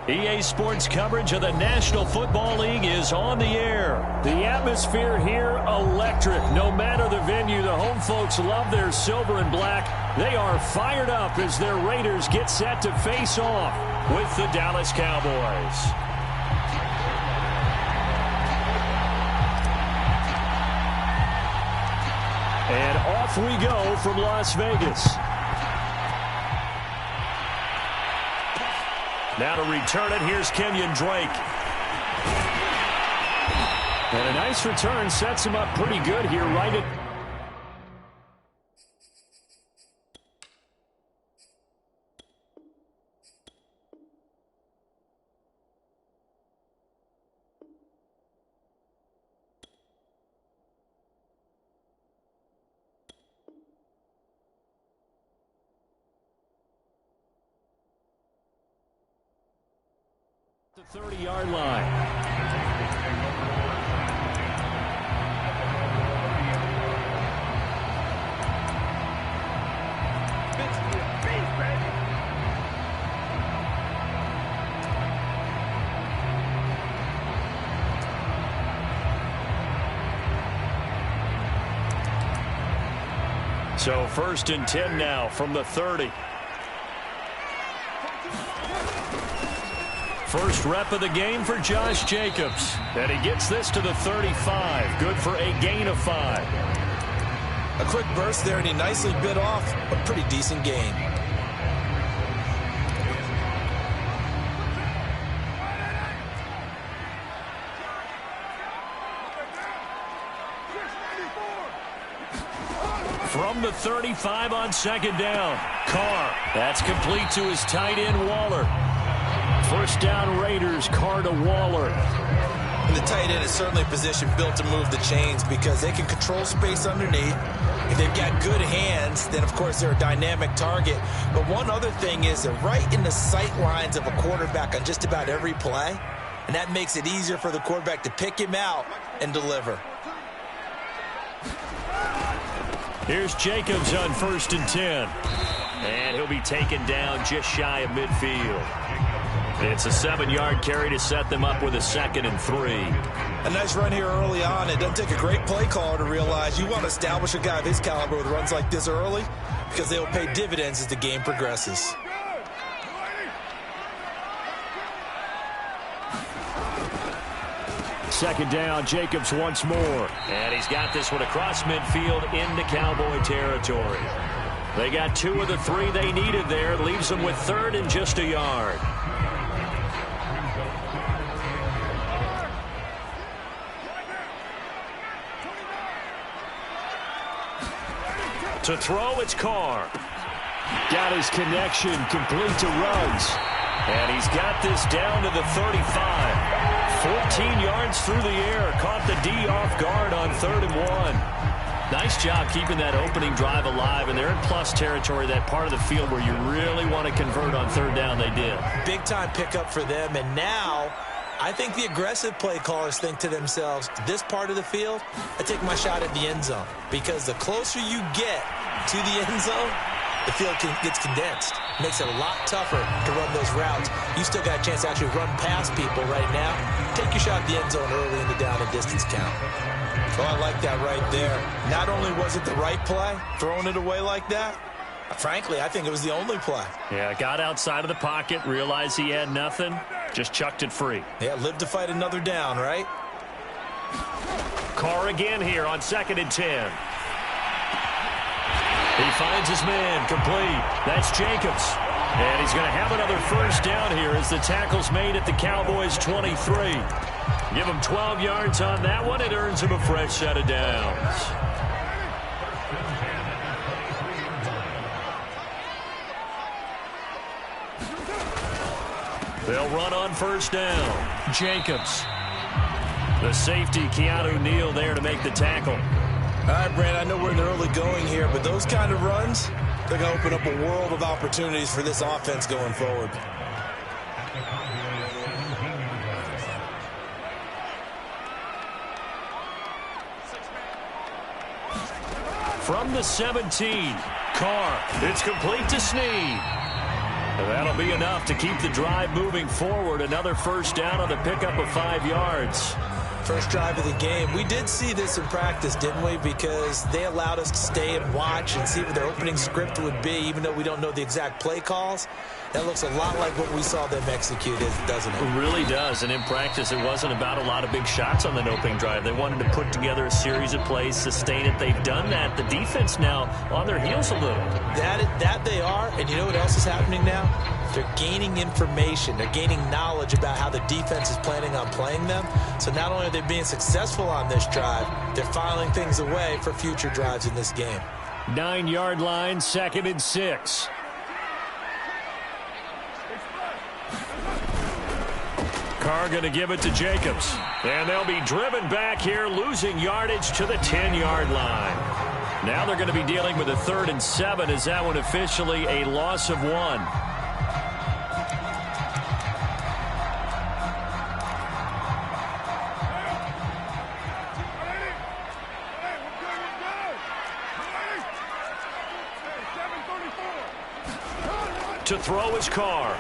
Speaker 1: EA Sports coverage of the National Football League is on the air. The atmosphere here, electric. No matter the venue, the home folks love their silver and black. They are fired up as their Raiders get set to face off with the Dallas Cowboys. And off we go from Las Vegas. Now to return it, here's Kenyon Drake. And a nice return sets him up pretty good here, right at... the 30-yard line. So 1st and 10 now from the 30. First rep of the game for Josh Jacobs. And he gets this to the 35. Good for a gain of 5.
Speaker 2: A quick burst there, and he nicely bit off a pretty decent gain.
Speaker 1: From the 35 on 2nd down. Carr. That's complete to his tight end, Waller. First down, Raiders. Carr to Waller.
Speaker 2: And the tight end is certainly a position built to move the chains because they can control space underneath. If they've got good hands, then, of course, they're a dynamic target. But one other thing is they're right in the sight lines of a quarterback on just about every play. And that makes it easier for the quarterback to pick him out and deliver.
Speaker 1: Here's Jacobs on 1st and 10. And he'll be taken down just shy of midfield. It's a 7-yard carry to set them up with a 2nd and 3.
Speaker 2: A nice run here early on. It doesn't take a great play caller to realize you want to establish a guy of his caliber with runs like this early because they will pay dividends as the game progresses.
Speaker 1: Second down, Jacobs once more. And he's got this one across midfield into Cowboy territory. They got 2 of the 3 they needed there. Leaves them with 3rd and just a yard. To throw, it's Carr. Got his connection, complete to Ruggs. And he's got this down to the 35. 14 yards through the air. Caught the D off guard on 3rd and 1. Nice job keeping that opening drive alive. And they're in plus territory, that part of the field where you really want to convert on 3rd down. They did. Big time pickup for them. And now I think the aggressive play callers think to themselves, this part of the field, I take my shot at the end zone. Because the closer you get to the end zone, the field gets condensed. Makes it a lot tougher to run those routes. You still got a chance to actually run past people right now. Take your shot at the end zone early in the down and distance count. Oh, I like that right there. Not only was it the right play, throwing it away like that, frankly, I think it was the only play. Yeah, got outside of the pocket, realized he had nothing, just chucked it free. Yeah, lived to fight another down, right? Carr again here on 2nd and 10. He finds his man, complete. That's Jacobs. And he's going to have another first down here as the tackle's made at the Cowboys' 23. Give him 12 yards on that one. It earns him a fresh set of downs. They'll run on first down. Jacobs. The safety, Keanu Neal, there to make the tackle. All right, Brand, I know we're in the early going here, but those kind of runs, they're going to open up a world of opportunities for this offense going forward. From the 17, Carr. It's complete to Snead. And that'll be enough to keep the drive moving forward. Another first down on the pickup of 5 yards.
Speaker 2: First drive of the game. We did see this in practice, didn't we? Because they allowed us to stay and watch and see what their opening script would be, even though we don't know the exact play calls. That looks a lot like what we saw them execute, doesn't it?
Speaker 1: It really does. And in practice, it wasn't about a lot of big shots on that opening drive. They wanted to put together a series of plays, sustain it. They've done that. The defense now on their heels a little.
Speaker 2: That they are. And you know what else is happening now? They're gaining information. They're gaining knowledge about how the defense is planning on playing them. So not only are they being successful on this drive, they're filing things away for future drives in this game.
Speaker 1: 9-yard line, 2nd and 6. Carr going to give it to Jacobs. And they'll be driven back here, losing yardage to the 10-yard line. Now they're going to be dealing with a 3rd and 7. Is that one officially a loss of 1? To throw is Carr.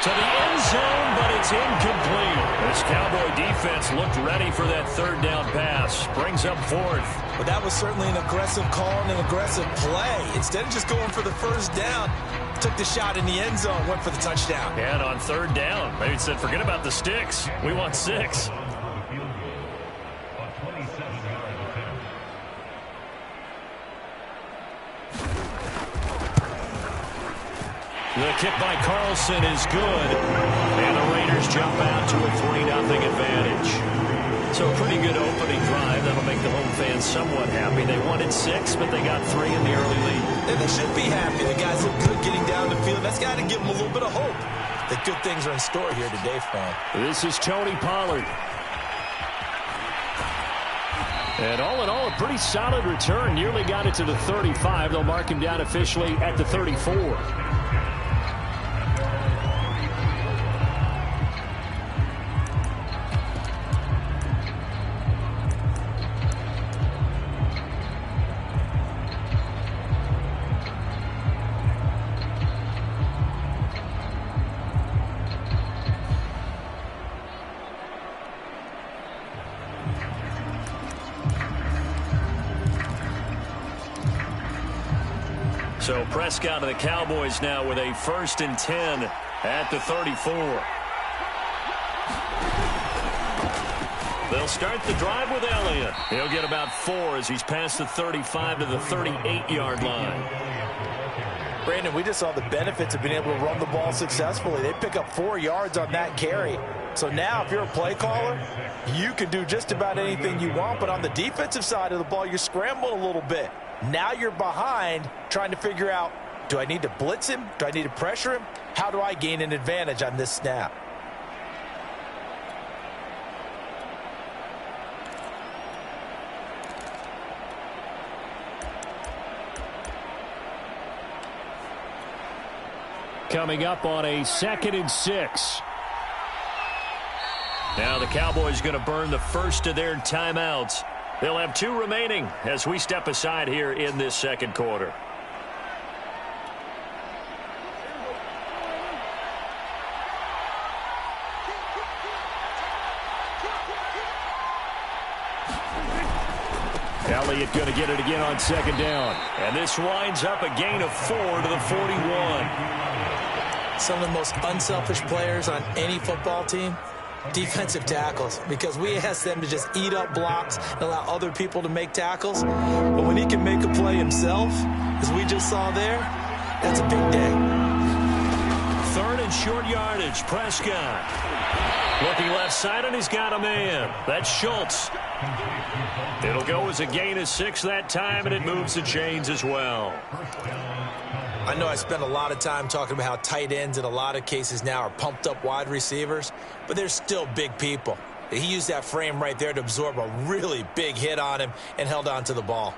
Speaker 1: To the end zone, but it's incomplete. This Cowboy defense looked ready for that 3rd down pass. Brings up 4th.
Speaker 2: Well, that was certainly an aggressive call and an aggressive play. Instead of just going for the first down, took the shot in the end zone, went for the touchdown.
Speaker 1: And on 3rd down, maybe said, forget about the sticks. We want 6. The kick by Carlson is good. And the Raiders jump out to a 3-0 advantage. So a pretty good opening drive. That'll make the home fans somewhat happy. They wanted 6, but they got 3 in the early lead.
Speaker 2: And they should be happy. The guys look good getting down the field. That's got to give them a little bit of hope that good things are in store here today for them.
Speaker 1: This is Tony Pollard. And all in all, a pretty solid return. Nearly got it to the 35. They'll mark him down officially at the 34. So Prescott of the Cowboys now with a 1st and 10 at the 34. They'll start the drive with Elliott. He'll get about 4 as he's past the 35 to the 38-yard line.
Speaker 2: Brandon, we just saw the benefits of being able to run the ball successfully. They pick up 4 yards on that carry. So now if you're a play caller, you can do just about anything you want. But on the defensive side of the ball, you're scrambling a little bit. Now you're behind trying to figure out, do I need to blitz him? Do I need to pressure him? How do I gain an advantage on this snap?
Speaker 1: Coming up on a 2nd and 6. Now the Cowboys going to burn the first of their timeouts. They'll have 2 remaining as we step aside here in this 2nd quarter. Elliott going to get it again on 2nd down. And this winds up a gain of 4 to the 41.
Speaker 2: Some of the most unselfish players on any football team, defensive tackles, because we ask them to just eat up blocks and allow other people to make tackles. But when he can make a play himself, as we just saw there, that's a big day.
Speaker 1: 3rd and short yardage. Prescott looking left side, and he's got a man. That's Schultz. It'll go as a gain of 6 that time, and it moves the chains as well.
Speaker 2: I know I spent a lot of time talking about how tight ends in a lot of cases now are pumped up wide receivers, but they're still big people. He used that frame right there to absorb a really big hit on him and held on to the ball.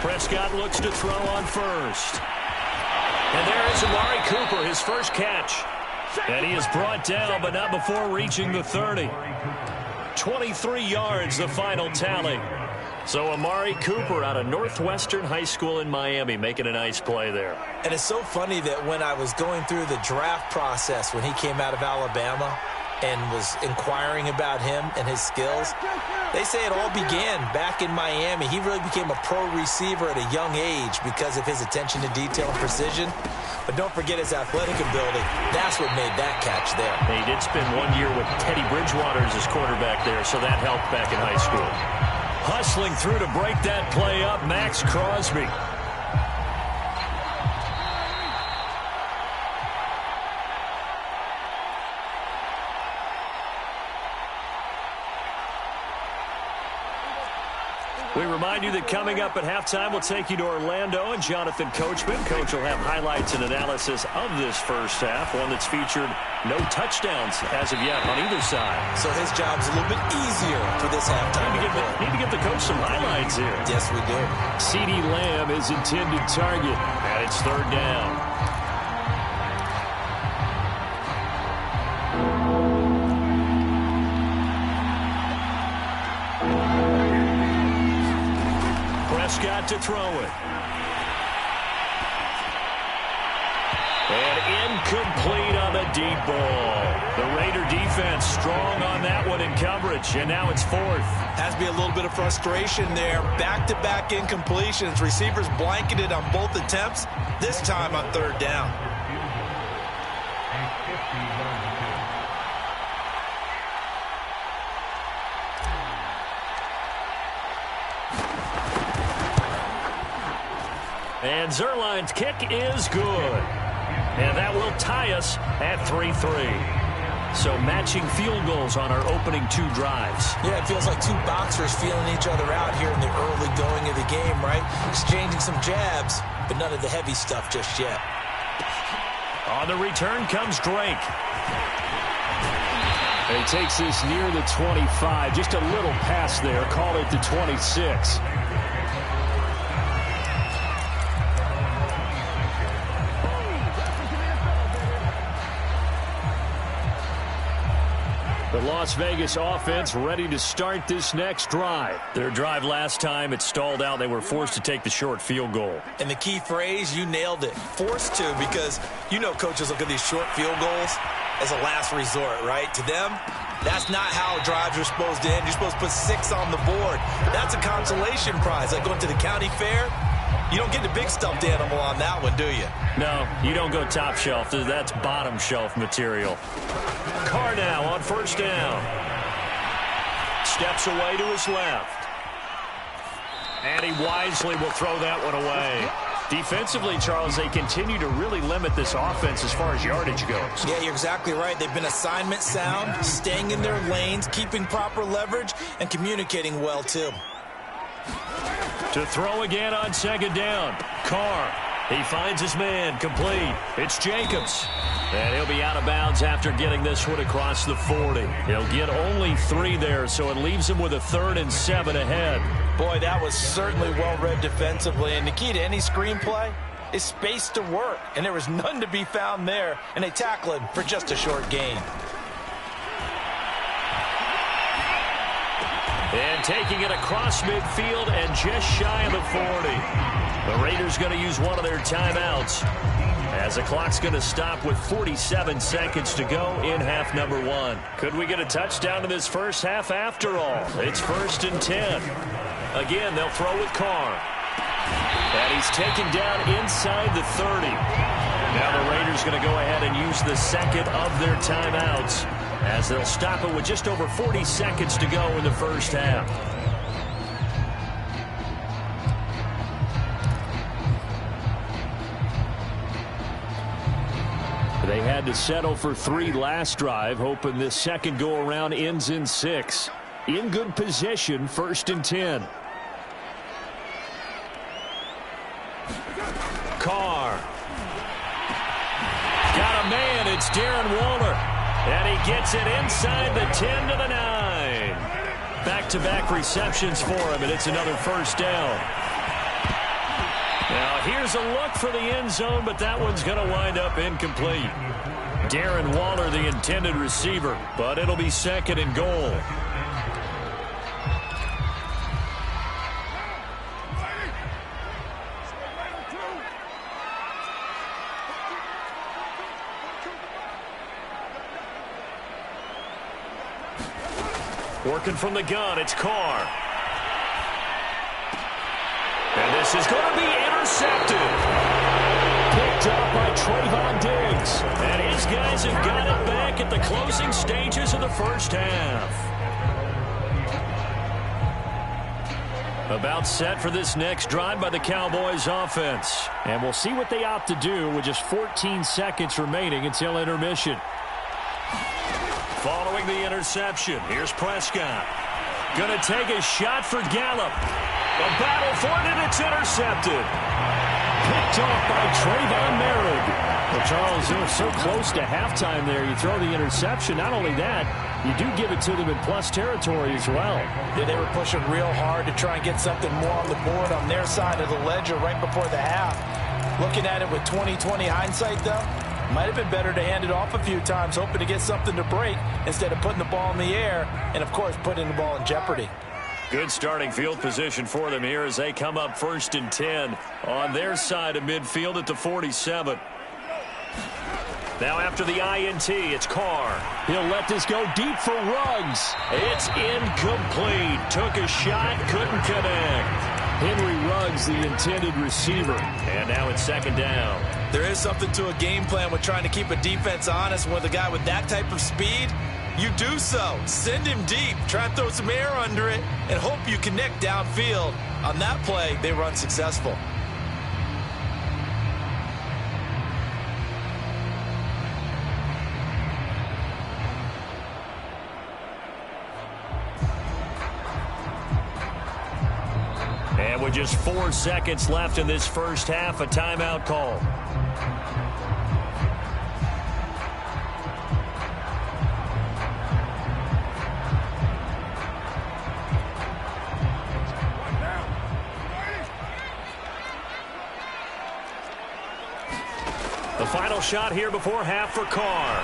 Speaker 1: Prescott looks to throw on first. And there is Amari Cooper, his first catch. And he is brought down, but not before reaching the 30. 23 yards, the final tally. So Amari Cooper out of Northwestern High School in Miami making a nice play there.
Speaker 2: And it's so funny that when I was going through the draft process when he came out of Alabama and was inquiring about him and his skills, they say it all began back in Miami. He really became a pro receiver at a young age because of his attention to detail and precision. But don't forget his athletic ability. That's what made that catch there.
Speaker 1: He did spend 1 year with Teddy Bridgewater as his quarterback there, so that helped back in high school. Hustling through to break that play up, Max Crosby. We remind you that coming up at halftime, we'll take you to Orlando and Jonathan Coachman. Coach will have highlights and analysis of this first half, one that's featured no touchdowns as of yet on either side.
Speaker 2: So his job's a little bit easier for this halftime.
Speaker 1: Need to get the coach some highlights here.
Speaker 2: Yes, we do.
Speaker 1: CeeDee Lamb is intended target, and it's third down. Prescott to throw it. And incomplete on the deep ball. The Raider defense strong on that one in coverage, and now it's fourth.
Speaker 2: Has to be a little bit of frustration there. Back-to-back incompletions. Receivers blanketed on both attempts, this time on third down.
Speaker 1: And Zerline's kick is good. And that will tie us at 3-3. So matching field goals on our opening two drives.
Speaker 2: Yeah, it feels like two boxers feeling each other out here in the early going of the game, right? Exchanging some jabs, but none of the heavy stuff just yet.
Speaker 1: On the return comes Drake. And he takes this near the 25. Just a little pass there. Call it the 26. The Las Vegas offense ready to start this next drive. Their drive last time, it stalled out. They were forced to take the short field goal.
Speaker 2: And the key phrase, you nailed it. Forced to, because you know coaches look at these short field goals as a last resort, right? To them, that's not how drives are supposed to end. You're supposed to put 6 on the board. That's a consolation prize. Like going to the county fair, you don't get the big stuffed animal on that one, do you?
Speaker 1: No, you don't go top shelf. That's bottom shelf material. Carr now on first down. Steps away to his left. And he wisely will throw that one away. Defensively, Charles, they continue to really limit this offense as far as yardage goes.
Speaker 2: Yeah, you're exactly right. They've been assignment sound, staying in their lanes, keeping proper leverage, and communicating well, too.
Speaker 1: To throw again on second down. Carr. He finds his man. Complete. It's Jacobs. And he'll be out of bounds after getting this one across the 40. He'll get only 3 there, so it leaves him with a 3rd and 7 ahead.
Speaker 2: Boy, that was certainly well-read defensively. And the key to any screenplay is space to work. And there was none to be found there. And they tackle him for just a short gain.
Speaker 1: And taking it across midfield and just shy of the 40. The Raiders going to use one of their timeouts as the clock's going to stop with 47 seconds to go in half number 1. Could we get a touchdown in this first half after all? It's 1st and 10. Again, they'll throw with Carr. And he's taken down inside the 30. Now the Raiders going to go ahead and use the second of their timeouts as they'll stop it with just over 40 seconds to go in the first half. They had to settle for 3 last drive, hoping this second go-around ends in 6. In good position, 1st and 10. Carr. Got a man, it's Darren Waller. And he gets it inside the 10 to the 9. Back-to-back receptions for him, and it's another first down. Now here's a look for the end zone, but that one's going to wind up incomplete. Darren Waller, the intended receiver, but it'll be second and goal. Working from the gun, it's Carr. And this is going to be intercepted. Picked up by Trayvon Diggs. And his guys have got it back at the closing stages of the first half. About set for this next drive by the Cowboys offense. And we'll see what they opt to do with just 14 seconds remaining until intermission. Following the interception, here's Prescott. Going to take a shot for Gallup. A battle for it, and it's intercepted. Picked off by Trayvon Merritt. Well, Charles, they're so close to halftime there. You throw the interception. Not only that, you do give it to them in plus territory as well.
Speaker 2: Yeah, they were pushing real hard to try and get something more on the board on their side of the ledger right before the half. Looking at it with 20/20 hindsight, though, might have been better to hand it off a few times, hoping to get something to break instead of putting the ball in the air and, of course, putting the ball in jeopardy.
Speaker 1: Good starting field position for them here as they come up 1st and 10 on their side of midfield at the 47. Now after the INT, it's Carr. He'll let this go deep for Ruggs. It's incomplete. Took a shot, couldn't connect. Henry Ruggs, the intended receiver. And now it's 2nd down.
Speaker 2: There is something to a game plan with trying to keep a defense honest. With a guy with that type of speed, you do so. Send him deep. Try and throw some air under it and hope you connect downfield. On that play, they were unsuccessful.
Speaker 1: And with just 4 seconds left in this first half, a timeout call. The final shot here before half for Carr.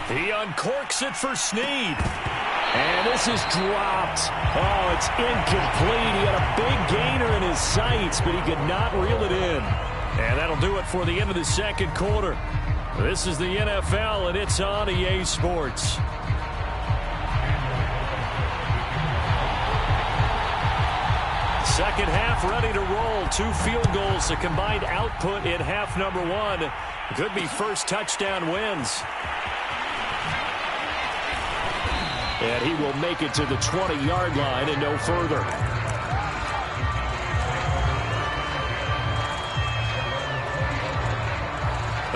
Speaker 1: He uncorks it for Snead. And this is dropped. Oh, it's incomplete. He had a big gainer in his sights, but he could not reel it in. And that'll do it for the end of the second quarter. This is the NFL, and it's on EA Sports. Second half ready to roll. 2 field goals, the combined output in half number 1. Could be first touchdown wins. And he will make it to the 20-yard line and no further.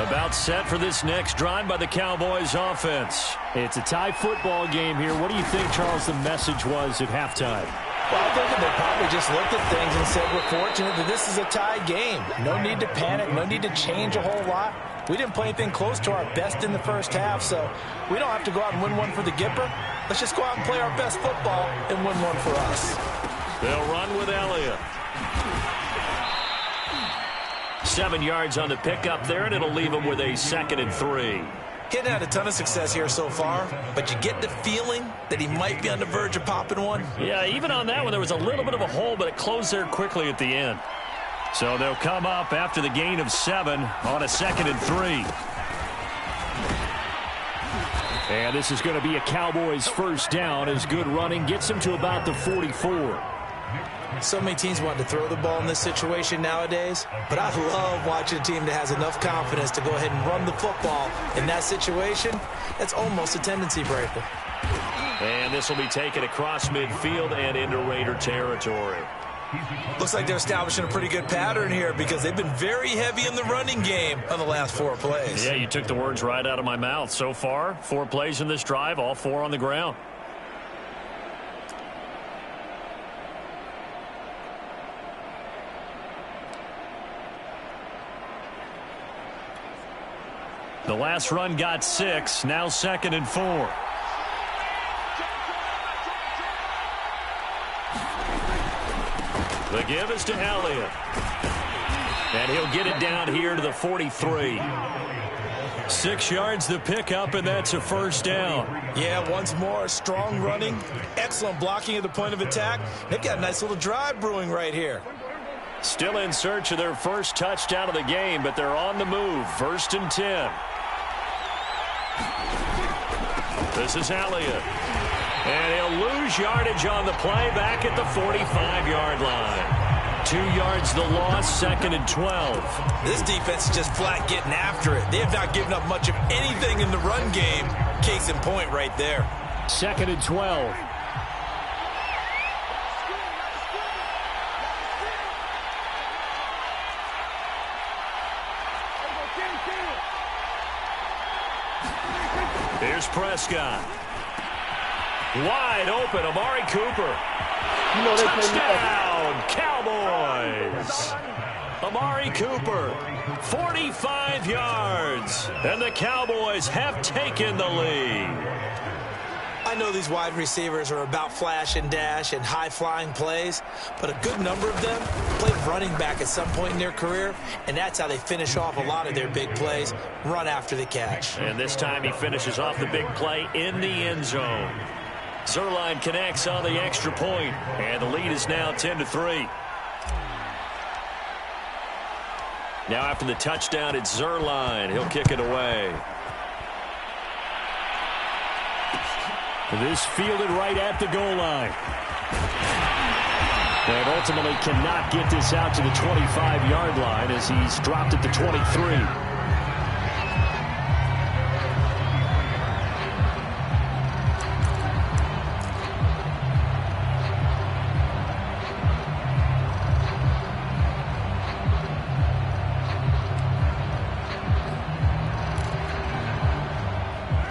Speaker 1: About set for this next drive by the Cowboys offense. It's a tie football game here. What do you think, Charles, the message was at halftime?
Speaker 2: Well, I think they probably just looked at things and said, we're fortunate that this is a tie game. No need to panic. No need to change a whole lot. We didn't play anything close to our best in the first half, so we don't have to go out and win one for the Gipper. Let's just go out and play our best football and win one for us.
Speaker 1: They'll run with Elliott. 7 yards on the pickup there, and it'll leave them with a 2nd and 3.
Speaker 2: He hadn't had a ton of success here so far, but you get the feeling that he might be on the verge of popping one.
Speaker 1: Yeah, even on that one, there was a little bit of a hole, but it closed there quickly at the end. So they'll come up after the gain of 7 on a 2nd and 3. And this is going to be a Cowboys first down as good running gets him to about the 44.
Speaker 2: So many teams want to throw the ball in this situation nowadays, but I love watching a team that has enough confidence to go ahead and run the football. In that situation, that's almost a tendency breaker.
Speaker 1: And this will be taken across midfield and into Raider territory.
Speaker 2: Looks like they're establishing a pretty good pattern here because they've been very heavy in the running game on the last 4 plays.
Speaker 1: Yeah, you took the words right out of my mouth. So far, 4 plays in this drive, all 4 on the ground. The last run got 6, now 2nd and 4. The give is to Elliott. And he'll get it down here to the 43. 6 yards the pickup, and that's a first down.
Speaker 2: Yeah, once more, strong running, excellent blocking at the point of attack. They've got a nice little drive brewing right here.
Speaker 1: Still in search of their first touchdown of the game, but they're on the move. 1st and 10. This is Elliott. And he'll lose yardage on the play back at the 45-yard line. 2 yards the loss, 2nd and 12.
Speaker 2: This defense is just flat getting after it. They have not given up much of anything in the run game. Case in point right there.
Speaker 1: 2nd and 12. Here's Prescott. Wide open, Amari Cooper. Touchdown, Cowboys. Amari Cooper, 45 yards. And the Cowboys have taken the lead.
Speaker 2: I know these wide receivers are about flash and dash and high-flying plays, but a good number of them played running back at some point in their career, and that's how they finish off a lot of their big plays, run after the catch.
Speaker 1: And this time he finishes off the big play in the end zone. Zuerlein connects on the extra point, and the lead is now 10-3. Now after the touchdown, it's Zuerlein. He'll kick it away. This fielded right at the goal line. And ultimately cannot get this out to the 25-yard line as he's dropped at the 23.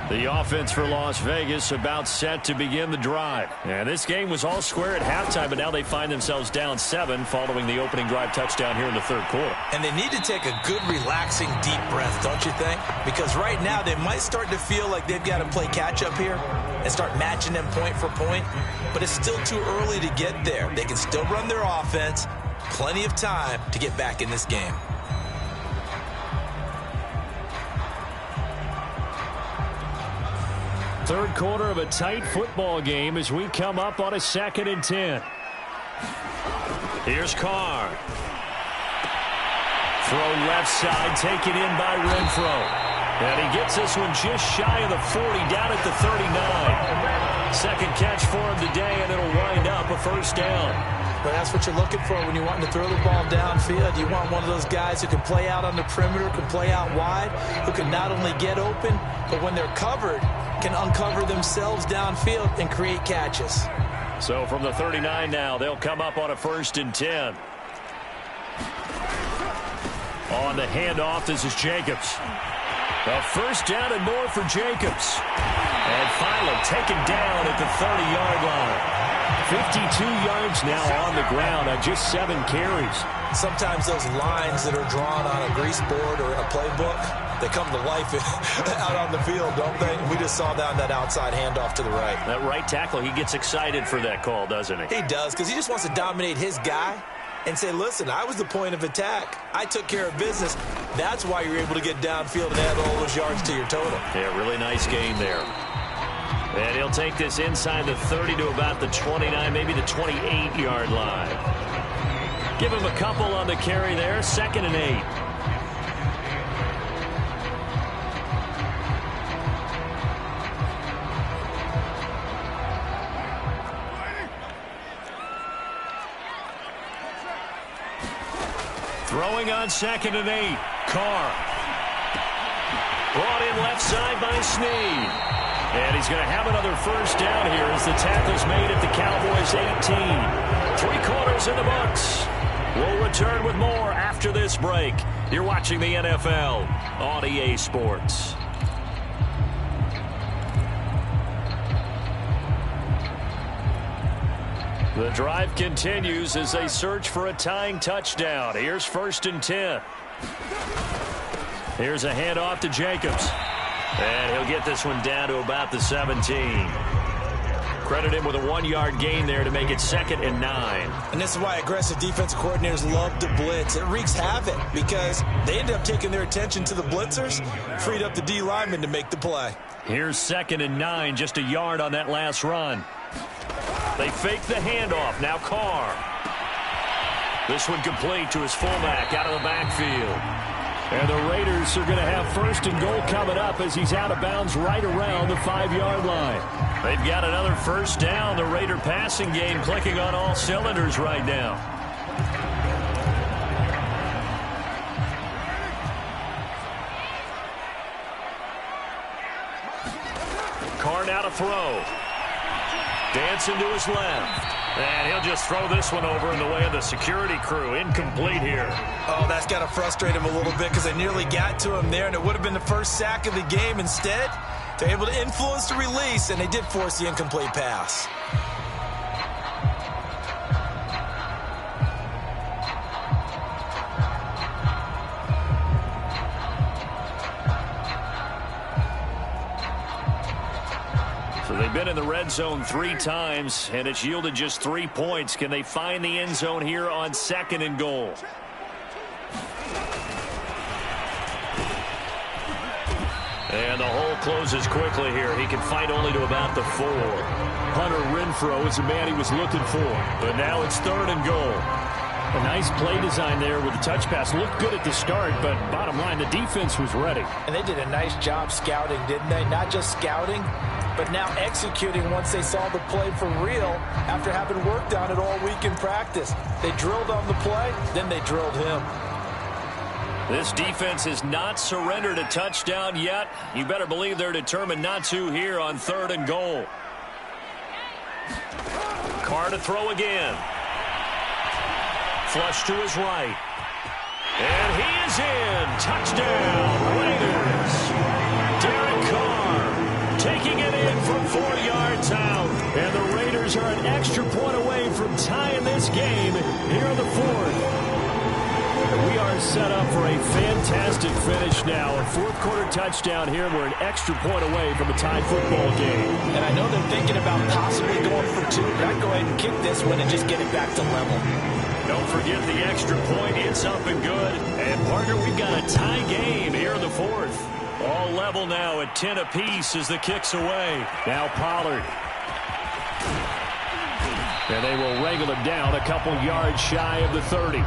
Speaker 1: The offense for Las Vegas about set to begin the drive. And this game was all square at halftime, but now they find themselves down 7 following the opening drive touchdown here in the 3rd quarter.
Speaker 2: And they need to take a good, relaxing, deep breath, don't you think? Because right now they might start to feel like they've got to play catch-up here and start matching them point for point. But it's still too early to get there. They can still run their offense. Plenty of time to get back in this game.
Speaker 1: Third quarter of a tight football game as we come up on a 2nd and 10. Here's Carr. Throw left side, taken in by Renfro. And he gets this one just shy of the 40, down at the 39. Second catch for him today, and it'll wind up a first down.
Speaker 2: But that's what you're looking for when you want to throw the ball downfield. You want one of those guys who can play out on the perimeter, can play out wide, who can not only get open, but when they're covered, can uncover themselves downfield and create catches.
Speaker 1: So from the 39 now, they'll come up on a 1st and 10. On the handoff, this is Jacobs. A first down and more for Jacobs. And finally taken down at the 30-yard line. 52 yards now on the ground on just 7 carries.
Speaker 2: Sometimes those lines that are drawn on a grease board or a playbook, they come to life out on the field, don't they? We just saw down that outside handoff to the right.
Speaker 1: That right tackle, he gets excited for that call, doesn't he?
Speaker 2: He does, because he just wants to dominate his guy and say, listen, I was the point of attack. I took care of business. That's why you're able to get downfield and add all those yards to your total.
Speaker 1: Yeah, really nice game there. And he'll take this inside the 30 to about the 29, maybe the 28-yard line. Give him a couple on the carry there, 2nd and 8. Throwing on 2nd and 8. Carr. Brought in left side by Snead. And he's going to have another first down here as the tackle's made at the Cowboys 18. 3 quarters in the books. We'll return with more after this break. You're watching the NFL on EA Sports. The drive continues as they search for a tying touchdown. Here's 1st and 10. Here's a handoff to Jacobs. And he'll get this one down to about the 17. Credit him with a 1-yard gain there to make it 2nd and 9.
Speaker 2: And this is why aggressive defensive coordinators love to blitz. It wreaks havoc because they ended up taking their attention to the blitzers, freed up the D lineman to make the play.
Speaker 1: Here's 2nd and 9, just a yard on that last run. They fake the handoff. Now Carr. This one complete to his fullback out of the backfield. And the Raiders are going to have 1st and goal coming up as he's out of bounds right around the 5-yard line. They've got another 1st down. The Raider passing game clicking on all cylinders right now. Carr now to throw. Dancing to his left. And he'll just throw this one over in the way of the security crew. Incomplete here.
Speaker 2: Oh, that's got to frustrate him a little bit because they nearly got to him there, and it would have been the first sack of the game. Instead, they're able to influence the release, and they did force the incomplete pass.
Speaker 1: So they've been in the red zone 3 times, and it's yielded just 3 points. Can they find the end zone here on 2nd and goal? And the hole closes quickly here. He can fight only to about the 4. Hunter Renfrow is the man he was looking for. But now it's 3rd and goal. A nice play design there with the touch pass. Looked good at the start, but bottom line, the defense was ready.
Speaker 2: And they did a nice job scouting, didn't they? Not just scouting, but now executing once they saw the play for real after having worked on it all week in practice. They drilled on the play, then they drilled him.
Speaker 1: This defense has not surrendered a touchdown yet. You better believe they're determined not to here on 3rd and goal. Carr to throw again. Flush to his right. And he is in. Touchdown, Raiders. Derek Carr taking it in from 4 yards out. And the Raiders are an extra point away from tying this game here in the 4th. We are set up for a fantastic finish now. A 4th quarter touchdown here. We're an extra point away from a tied football game.
Speaker 2: And I know they're thinking about possibly going for 2, but I'd go ahead and kick this one and just get it back to level.
Speaker 1: Don't forget the extra point. It's up and good. And, partner, we've got a tie game here in the 4th. All level now at 10 apiece as the kick's away. Now Pollard. And they will wrangle him down a couple yards shy of the 30.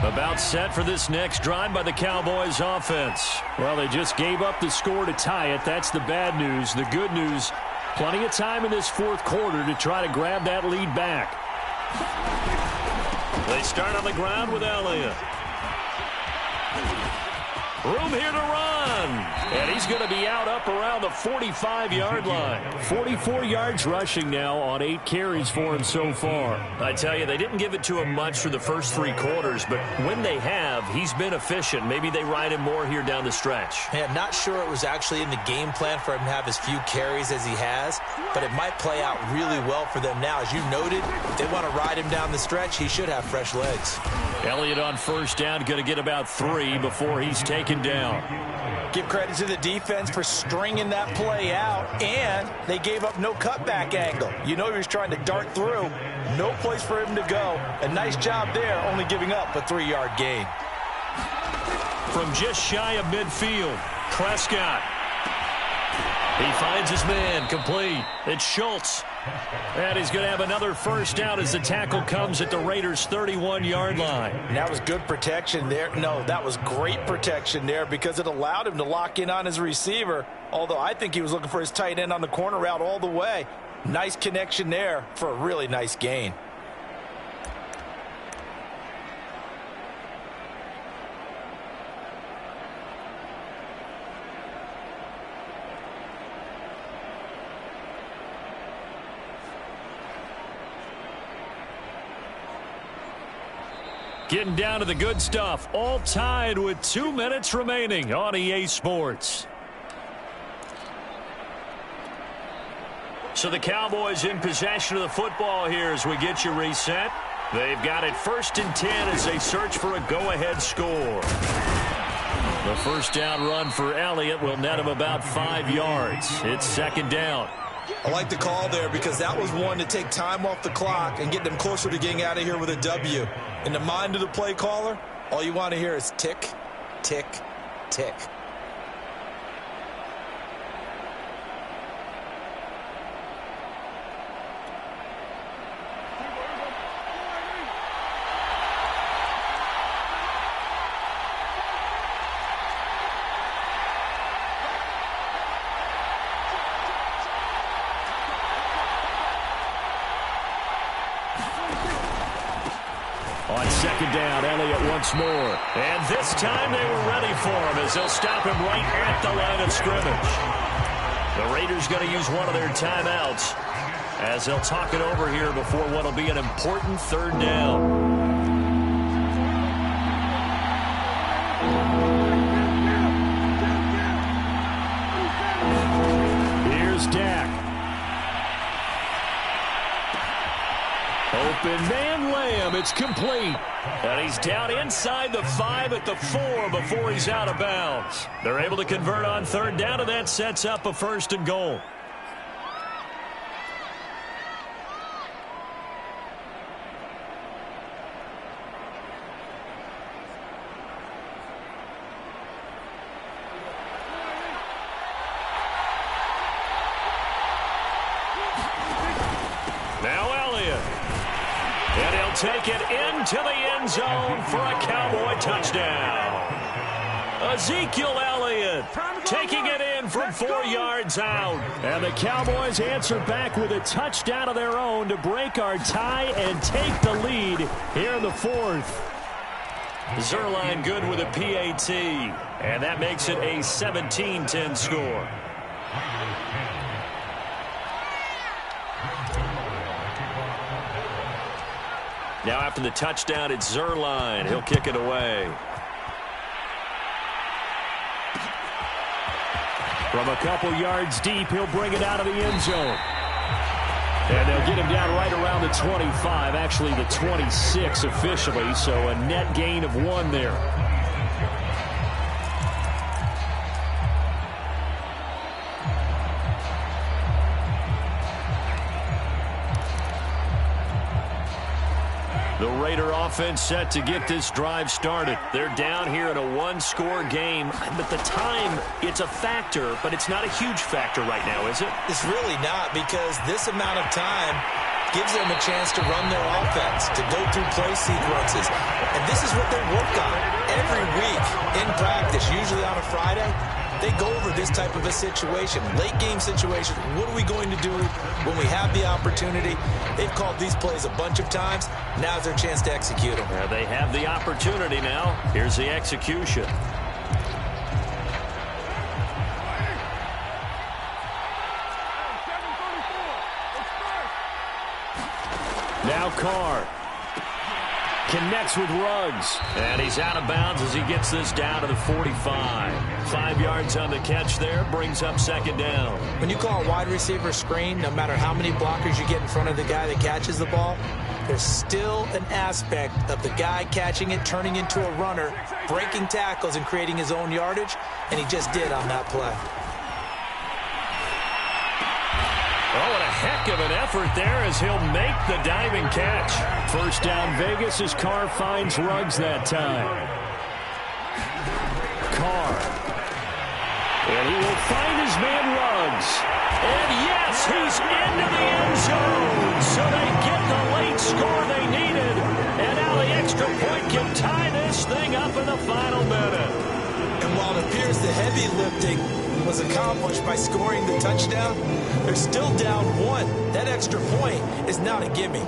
Speaker 1: About set for this next drive by the Cowboys offense. Well, they just gave up the score to tie it. That's the bad news. The good news, plenty of time in this 4th quarter to try to grab that lead back. They start on the ground with Elliott. Room here to run. And he's going to be out up around the 45-yard line. 44 yards rushing now on 8 carries for him so far. I tell you, they didn't give it to him much for the first 3 quarters, but when they have, he's been efficient. Maybe they ride him more here down the stretch.
Speaker 2: Yeah, not sure it was actually in the game plan for him to have as few carries as he has, but it might play out really well for them now. As you noted, if they want to ride him down the stretch, he should have fresh legs.
Speaker 1: Elliott on 1st down, going to get about 3 before he's taken down.
Speaker 2: Give credit to the defense for stringing that play out, and they gave up no cutback angle. You know he was trying to dart through. No place for him to go. A nice job there, only giving up a 3-yard gain.
Speaker 1: From just shy of midfield, Prescott. He finds his man, complete. It's Schultz. And he's going to have another 1st down as the tackle comes at the Raiders' 31-yard line.
Speaker 2: And that was good protection there. No, that was great protection there because it allowed him to lock in on his receiver, although I think he was looking for his tight end on the corner route all the way. Nice connection there for a really nice gain.
Speaker 1: Getting down to the good stuff, all tied with 2 minutes remaining on EA Sports. So the Cowboys in possession of the football here as we get you reset. They've got it 1st and 10 as they search for a go-ahead score. The first down run for Elliott will net him about 5 yards. It's 2nd down.
Speaker 2: I like the call there because that was one to take time off the clock and get them closer to getting out of here with a W. In the mind of the play caller, all you want to hear is tick, tick, tick.
Speaker 1: On 2nd down, Elliott once more. And this time they were ready for him as they'll stop him right at the line of scrimmage. The Raiders going to use one of their timeouts as they'll talk it over here before what will be an important 3rd down. Here's Dak. Open man Lamb. It's complete. And he's down inside the 5 at the 4 before he's out of bounds. They're able to convert on 3rd down, and that sets up a 1st and goal. Now Elliott. And he'll take it into the end zone for a Cowboy touchdown. Ezekiel Elliott taking it in from 4 yards out. And the Cowboys answer back with a touchdown of their own to break our tie and take the lead here in the 4th. Zerline good with a PAT. And that makes it a 17-10 score. Now after the touchdown, it's Zerline. He'll kick it away. From a couple yards deep, he'll bring it out of the end zone. And they'll get him down right around the 25, actually the 26 officially, so a net gain of 1 there. The Raider offense set to get this drive started. They're down here in a 1-score game. But the time, it's a factor, but it's not a huge factor right now, is it?
Speaker 2: It's really not, because this amount of time gives them a chance to run their offense, to go through play sequences. And this is what they work on every week in practice, usually on a Friday. They go over this type of a situation, late game situation. What are we going to do when we have the opportunity? They've called these plays a bunch of times. Now's their chance to execute them.
Speaker 1: Yeah, they have the opportunity now. Here's the execution. Now Carr connects with Ruggs. And he's out of bounds as he gets this down to the 45. 5 yards on the catch there, brings up 2nd down.
Speaker 2: When you call a wide receiver screen, no matter how many blockers you get in front of the guy that catches the ball, there's still an aspect of the guy catching it, turning into a runner, breaking tackles and creating his own yardage, and he just did on that play.
Speaker 1: Oh, what a heck of an effort there as he'll make the diving catch. 1st down Vegas as Carr finds Ruggs that time. Carr. And he will find his man Ruggs. And yes, he's into the end zone. So they get the late score they needed. And now the extra point can tie this thing up in the final minute.
Speaker 2: And while it appears the heavy lifting was accomplished by scoring the touchdown, they're still down 1. That extra point is not a gimme.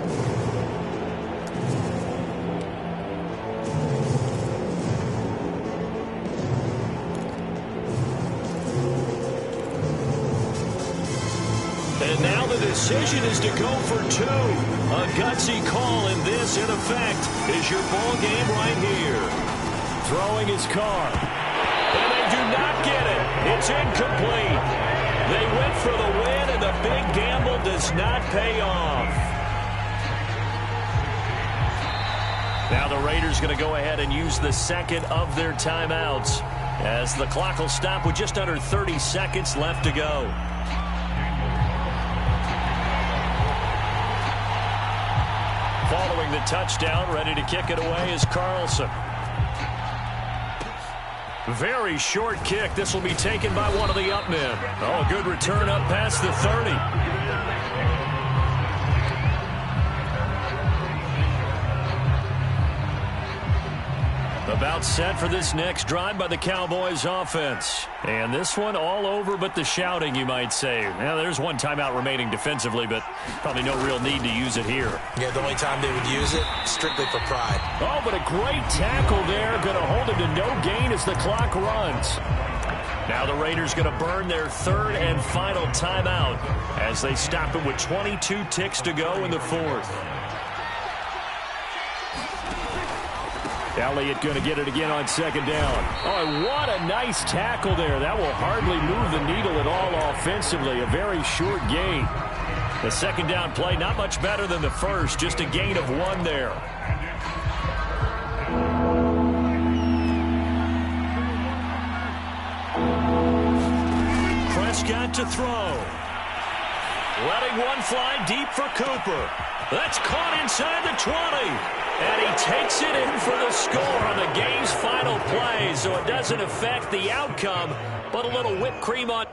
Speaker 1: And now the decision is to go for 2. A gutsy call, and this, in effect, is your ball game right here. Throwing his Carr. And they do not get it. It's incomplete. They went for the win, and the big gamble does not pay off. Now the Raiders going to go ahead and use the second of their timeouts as the clock will stop with just under 30 seconds left to go. Following the touchdown, ready to kick it away is Carlson. Very short kick. This will be taken by one of the up men. Oh, a good return up past the 30. About set for this next drive by the Cowboys offense. And this one all over but the shouting, you might say. Now, there's one timeout remaining defensively, but probably no real need to use it here.
Speaker 2: Yeah, the only time they would use it, strictly for pride.
Speaker 1: Oh, but a great tackle there. Going to hold him to no gain as the clock runs. Now the Raiders going to burn their third and final timeout as they stop it with 22 ticks to go in the fourth. Elliott going to get it again on second down. Oh, what a nice tackle there. That will hardly move the needle at all offensively. A very short gain. The second down play, not much better than the first. Just a gain of 1 there. Prescott to throw. Letting one fly deep for Cooper. That's caught inside the 20. And he takes it in for the score on the game's final play. So it doesn't affect the outcome, but a little whipped cream on